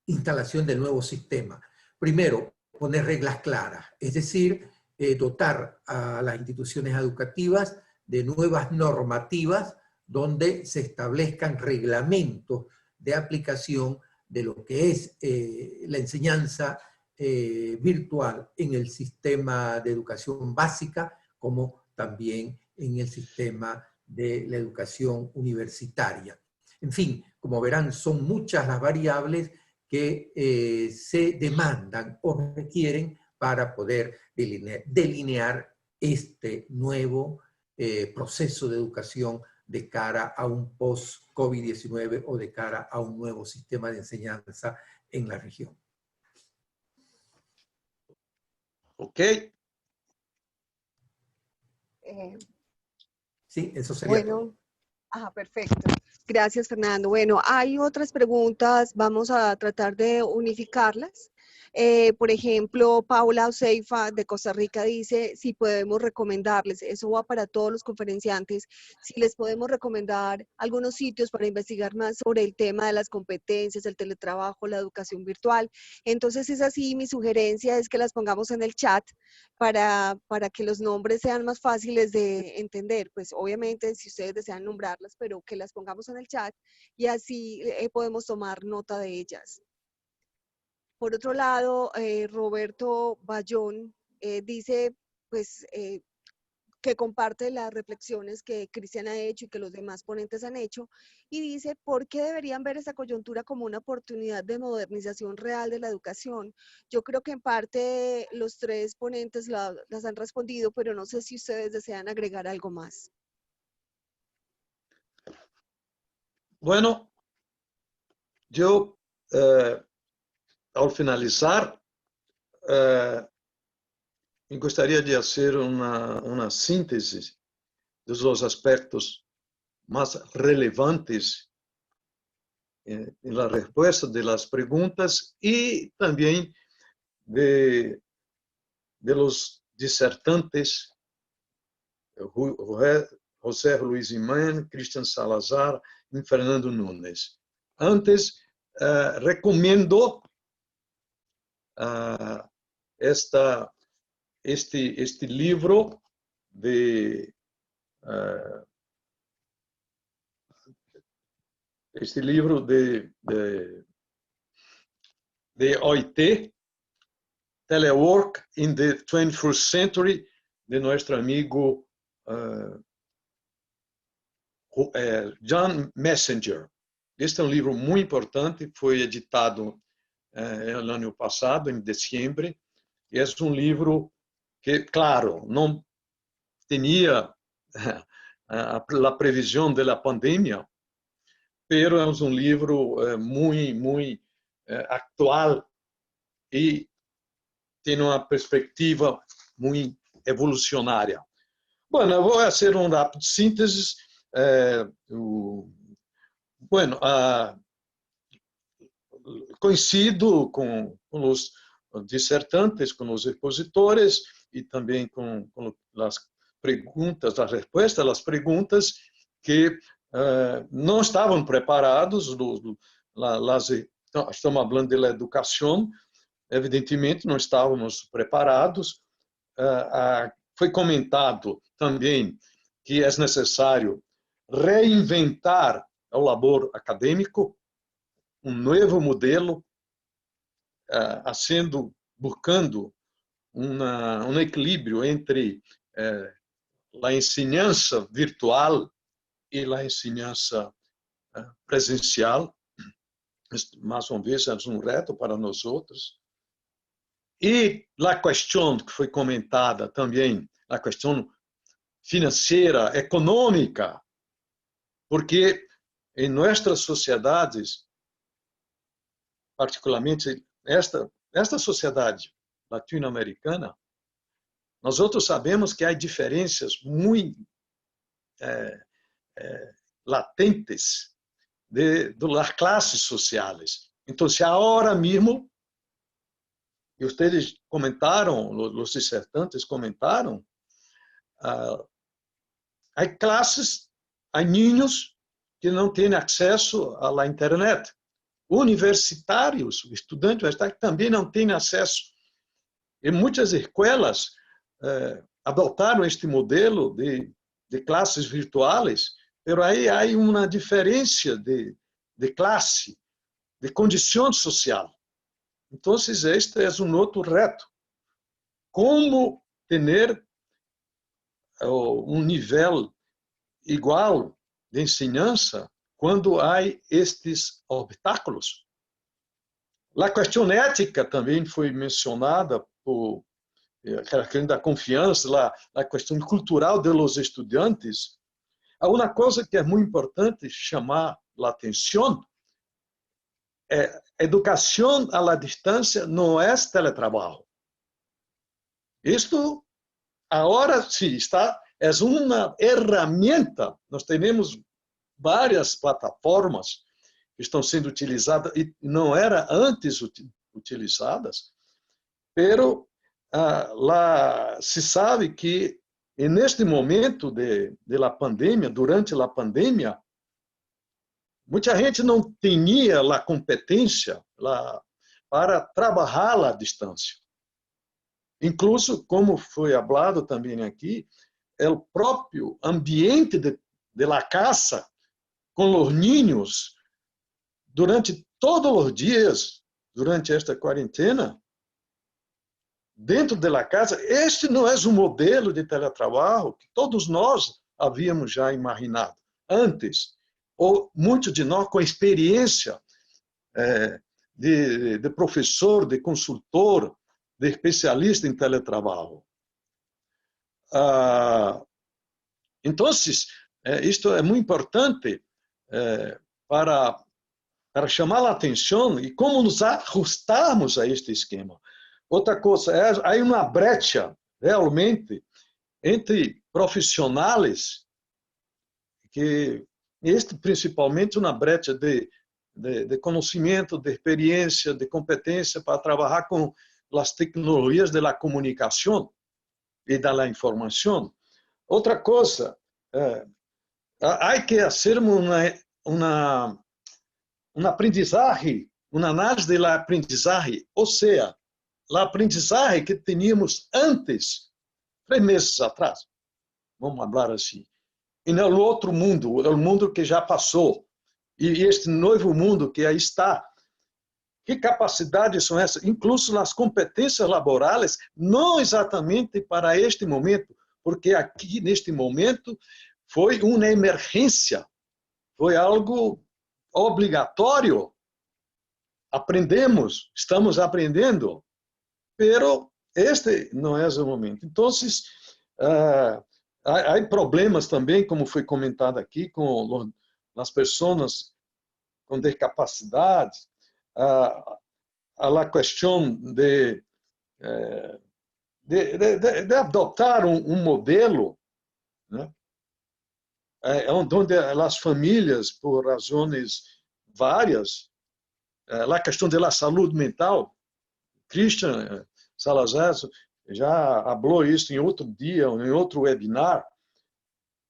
Speaker 4: instalación del nuevo sistema. Primero, poner reglas claras, es decir, dotar a las instituciones educativas de nuevas normativas donde se establezcan reglamentos de aplicación de lo que es la enseñanza virtual en el sistema de educación básica, como también en el sistema de la educación universitaria. En fin, como verán, son muchas las variables que se demandan o requieren para poder delinear este nuevo proceso de educación de cara a un post-COVID-19 o de cara a un nuevo sistema de enseñanza en la región.
Speaker 1: Ok.
Speaker 4: Sí, eso sería todo.
Speaker 5: Perfecto. Gracias, Fernando. Bueno, hay otras preguntas, vamos a tratar de unificarlas. Por ejemplo, Paula Oceifa de Costa Rica dice si podemos recomendarles, eso va para todos los conferenciantes, si les podemos recomendar algunos sitios para investigar más sobre el tema de las competencias, el teletrabajo, la educación virtual. Entonces, es así, mi sugerencia es que las pongamos en el chat para que los nombres sean más fáciles de entender. Pues obviamente, si ustedes desean nombrarlas, pero que las pongamos en el chat y así podemos tomar nota de ellas. Por otro lado, Roberto Bayón dice pues, que comparte las reflexiones que Cristian ha hecho y que los demás ponentes han hecho, y dice, ¿por qué deberían ver esta coyuntura como una oportunidad de modernización real de la educación? Yo creo que en parte los tres ponentes las han respondido, pero no sé si ustedes desean agregar algo más.
Speaker 1: Bueno, yo al finalizar, me gostaria de fazer uma síntese dos aspectos mais relevantes na resposta das perguntas e também de los dissertantes José Luiz Imán, Cristian Salazar e Fernando Nunes. Antes, recomendo este livro de OIT, Telework in the 21st Century, de nosso amigo John Messenger. Este é um livro muito importante, foi editado no ano passado, em dezembro, e é um livro que, claro, não tinha a previsão da pandemia, pero é um livro muito atual e tem uma perspectiva muito evolucionária. Bueno, eu vou fazer uma rápida síntese. Bueno, coincido com os dissertantes, com os expositores e também com as perguntas, as respostas às perguntas que não estavam preparados. Estamos falando da educação, evidentemente não estávamos preparados. Foi comentado também que é necessário reinventar o labor acadêmico, um novo modelo, buscando um equilíbrio entre a ensinança virtual e a ensinança presencial. Mais uma vez, é um reto para nós outros. E a questão que foi comentada também, a questão financeira, econômica, porque em nossas sociedades, particularmente esta sociedade latino-americana, nós outros sabemos que há diferenças muito latentes das classes sociais. Então, se agora mesmo, e vocês comentaram, os dissertantes comentaram, há classes, há niños que não têm acesso à internet. Universitários, estudantes universitários que também não têm acesso. E muitas escolas adotaram este modelo de classes virtuais, mas aí há uma diferença de classe, de condição social. Então, este é um outro reto. Como ter um nível igual de ensinança quando há estes obstáculos? A questão ética também foi mencionada por a questão da confiança, a questão cultural dos estudantes. Há uma coisa que é muito importante chamar a atenção: educação à distância não é teletrabalho. Isto agora sim está, é uma ferramenta. Nós temos várias plataformas que estão sendo utilizadas e não eram antes utilizadas, pero lá se sabe que neste momento de la pandemia, durante a pandemia, muita gente não tinha a competência para trabalhar à distância. Incluso, como foi falado também aqui, o próprio ambiente de la casa com os niños durante todos os dias, durante esta quarentena, dentro da casa, este não é um modelo de teletrabalho que todos nós havíamos já imaginado antes, ou muitos de nós com experiência de professor, de consultor, de especialista em teletrabalho. Então, isto é muito importante para chamar a atenção e como nos ajustarmos a este esquema. Outra coisa, há uma brecha, realmente, entre profissionais, que principalmente uma brecha de conhecimento, de experiência, de competência para trabalhar com as tecnologias da comunicação e da informação. Outra coisa, há que fazer uma aprendizagem, uma análise da aprendizagem, ou seja, a aprendizagem que tínhamos antes, 3 meses atrás, vamos falar assim, e no outro mundo, o mundo que já passou, e este novo mundo que aí está. Que capacidades são essas? Incluso as competências laborais, não exatamente para este momento, porque aqui, neste momento, foi uma emergência, foi algo obrigatório. Aprendemos, estamos aprendendo, pero este não é o momento. Então, há problemas também, como foi comentado aqui, com as pessoas com discapacidade, a questão de adotar um modelo, né, onde as famílias, por razões várias, a questão da saúde mental, Christian Salazar já falou isso em outro dia, em outro webinar.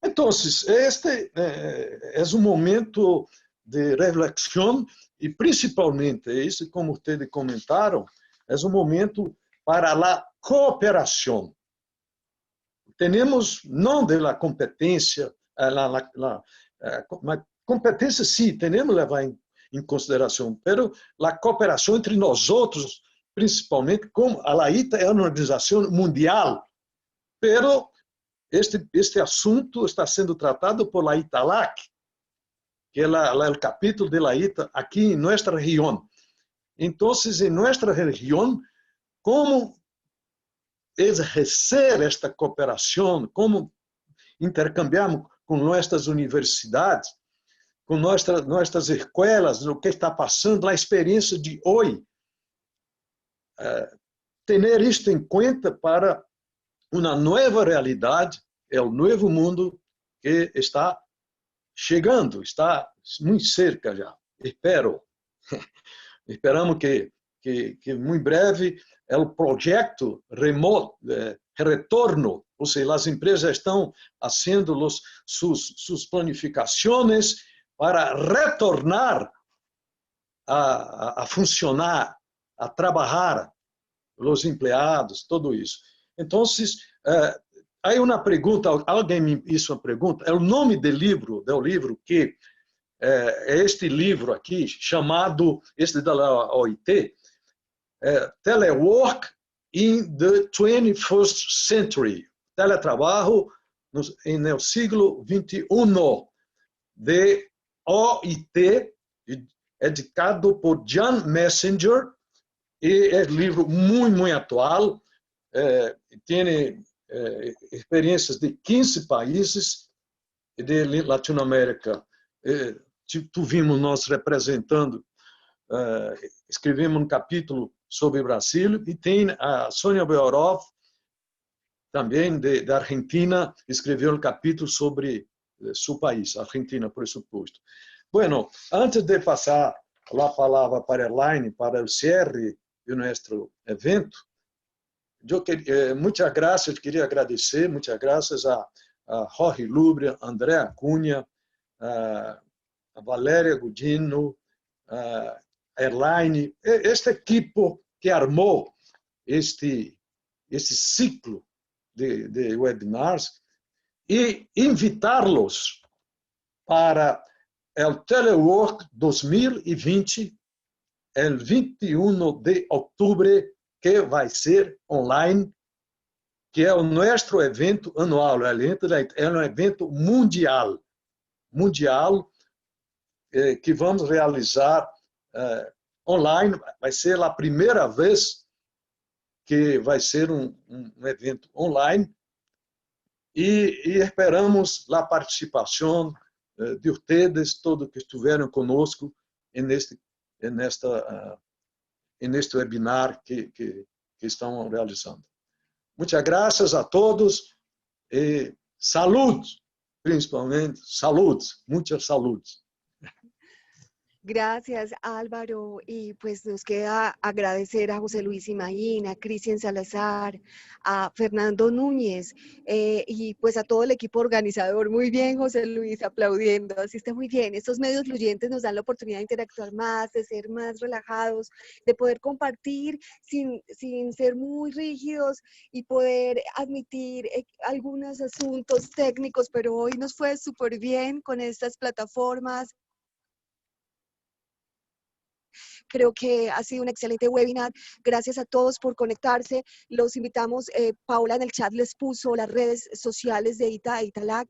Speaker 1: Então, este é um momento de reflexão e, principalmente, isso, como vocês comentaram, é um momento para a cooperação. Temos, não da competência, mas competência, sim, temos que levar em consideração, mas a cooperação entre nós outros, principalmente, como a AITA é uma organização mundial, mas este assunto está sendo tratado por la Italac, que é o capítulo de la ITA aqui em nossa região. Então, em nossa região, como exercer esta cooperação, como intercambiarmos com nossas universidades, com nossas escolas, o que está passando, a experiência de hoje. Ter isto em conta para uma nova realidade, é o novo mundo que está chegando, está muito cerca já. Esperamos que muito breve o projeto remoto, retorno, ou seja, as empresas estão fazendo suas planificações para retornar a funcionar, a trabalhar, os empregados, tudo isso. Então, há uma pergunta, alguém me fez uma pergunta, é o nome do livro que é este livro aqui, chamado, este da OIT, Telework in the 21st Century, teletrabalho no século XXI, de OIT, editado por John Messenger, e é um livro muito atual, tem experiências de 15 países de Latinoamérica. Tivemos nós representando, escrevemos um capítulo sobre o Brasil, e tem a Sônia Beorov, também da Argentina, escreveu um capítulo sobre seu país, Argentina, por suposto. Bueno, antes de passar a palavra para Elaine, para o cierre de nosso evento, muitas graças, queria agradecer, muitas graças a Jorge Lubria, André Acunha, a Valéria Gudino, a Elaine, esta equipe que armou este ciclo de webinars, e invitá-los para o Telework 2020, el 21 de outubro, que vai ser online, que é o nosso evento anual, é um evento mundial, que vamos realizar online. Vai ser a primeira vez que vai ser um evento online, e esperamos a participação de ustedes, todos que estiveram conosco neste webinar que estão realizando. Muitas graças a todos e salud, principalmente, salud, muita salud.
Speaker 5: Gracias, Álvaro. Y pues nos queda agradecer a José Luis Imaín, a Cristian Salazar, a Fernando Núñez y pues a todo el equipo organizador. Muy bien, José Luis, aplaudiendo. Así está muy bien. Estos medios fluyentes nos dan la oportunidad de interactuar más, de ser más relajados, de poder compartir sin ser muy rígidos y poder admitir algunos asuntos técnicos, pero hoy nos fue súper bien con estas plataformas. Creo que ha sido un excelente webinar. Gracias a todos por conectarse. Los invitamos, Paola en el chat les puso las redes sociales de ITA e ITALAC.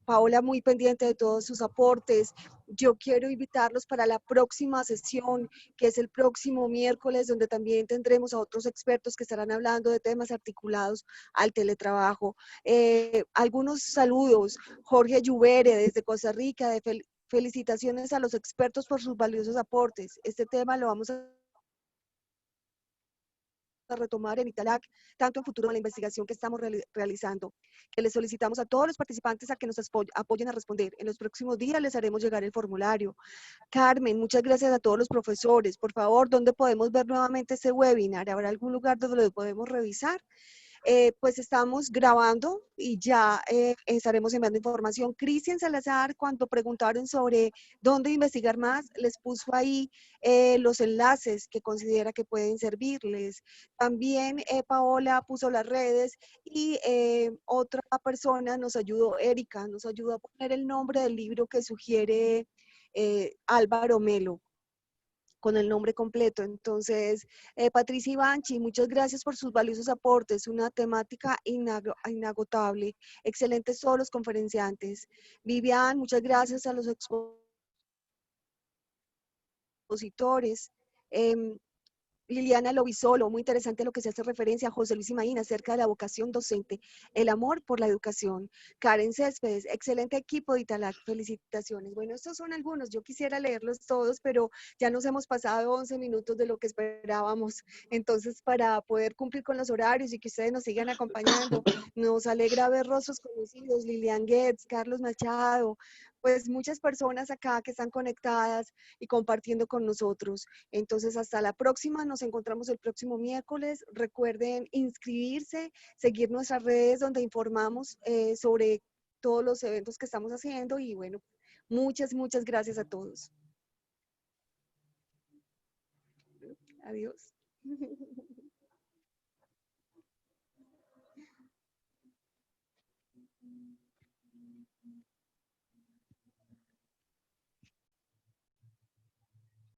Speaker 5: Paola muy pendiente de todos sus aportes. Yo quiero invitarlos para la próxima sesión, que es el próximo miércoles, donde también tendremos a otros expertos que estarán hablando de temas articulados al teletrabajo. Algunos saludos. Jorge Lluvere desde Costa Rica, felicitaciones a los expertos por sus valiosos aportes. Este tema lo vamos a retomar en ITALAC, tanto en futuro en la investigación que estamos realizando, que les solicitamos a todos los participantes a que nos apoyen a responder. En los próximos días les haremos llegar el formulario. Carmen, muchas gracias a todos los profesores. Por favor, ¿dónde podemos ver nuevamente este webinar? ¿Habrá algún lugar donde lo podemos revisar? Pues estamos grabando y ya estaremos enviando información. Cristian Salazar, cuando preguntaron sobre dónde investigar más, les puso ahí los enlaces que considera que pueden servirles. También Paola puso las redes y otra persona nos ayudó, Erika, nos ayudó a poner el nombre del libro que sugiere Álvaro Melo, con el nombre completo. Entonces, Patricia Ivanchi, muchas gracias por sus valiosos aportes, una temática inagotable. Excelentes todos los conferenciantes. Vivian, muchas gracias a los expositores. Liliana Lobisolo, muy interesante lo que se hace referencia a José Luis Imaín acerca de la vocación docente, el amor por la educación. Karen Céspedes, excelente equipo de ITALAC, felicitaciones. Bueno, estos son algunos, yo quisiera leerlos todos, pero ya nos hemos pasado 11 minutos de lo que esperábamos. Entonces, para poder cumplir con los horarios y que ustedes nos sigan acompañando, nos alegra ver rostros conocidos, Lilian Goetz, Carlos Machado, pues muchas personas acá que están conectadas y compartiendo con nosotros. Entonces, hasta la próxima, nos encontramos el próximo miércoles. Recuerden inscribirse, seguir nuestras redes donde informamos sobre todos los eventos que estamos haciendo y bueno, muchas gracias a todos. Adiós.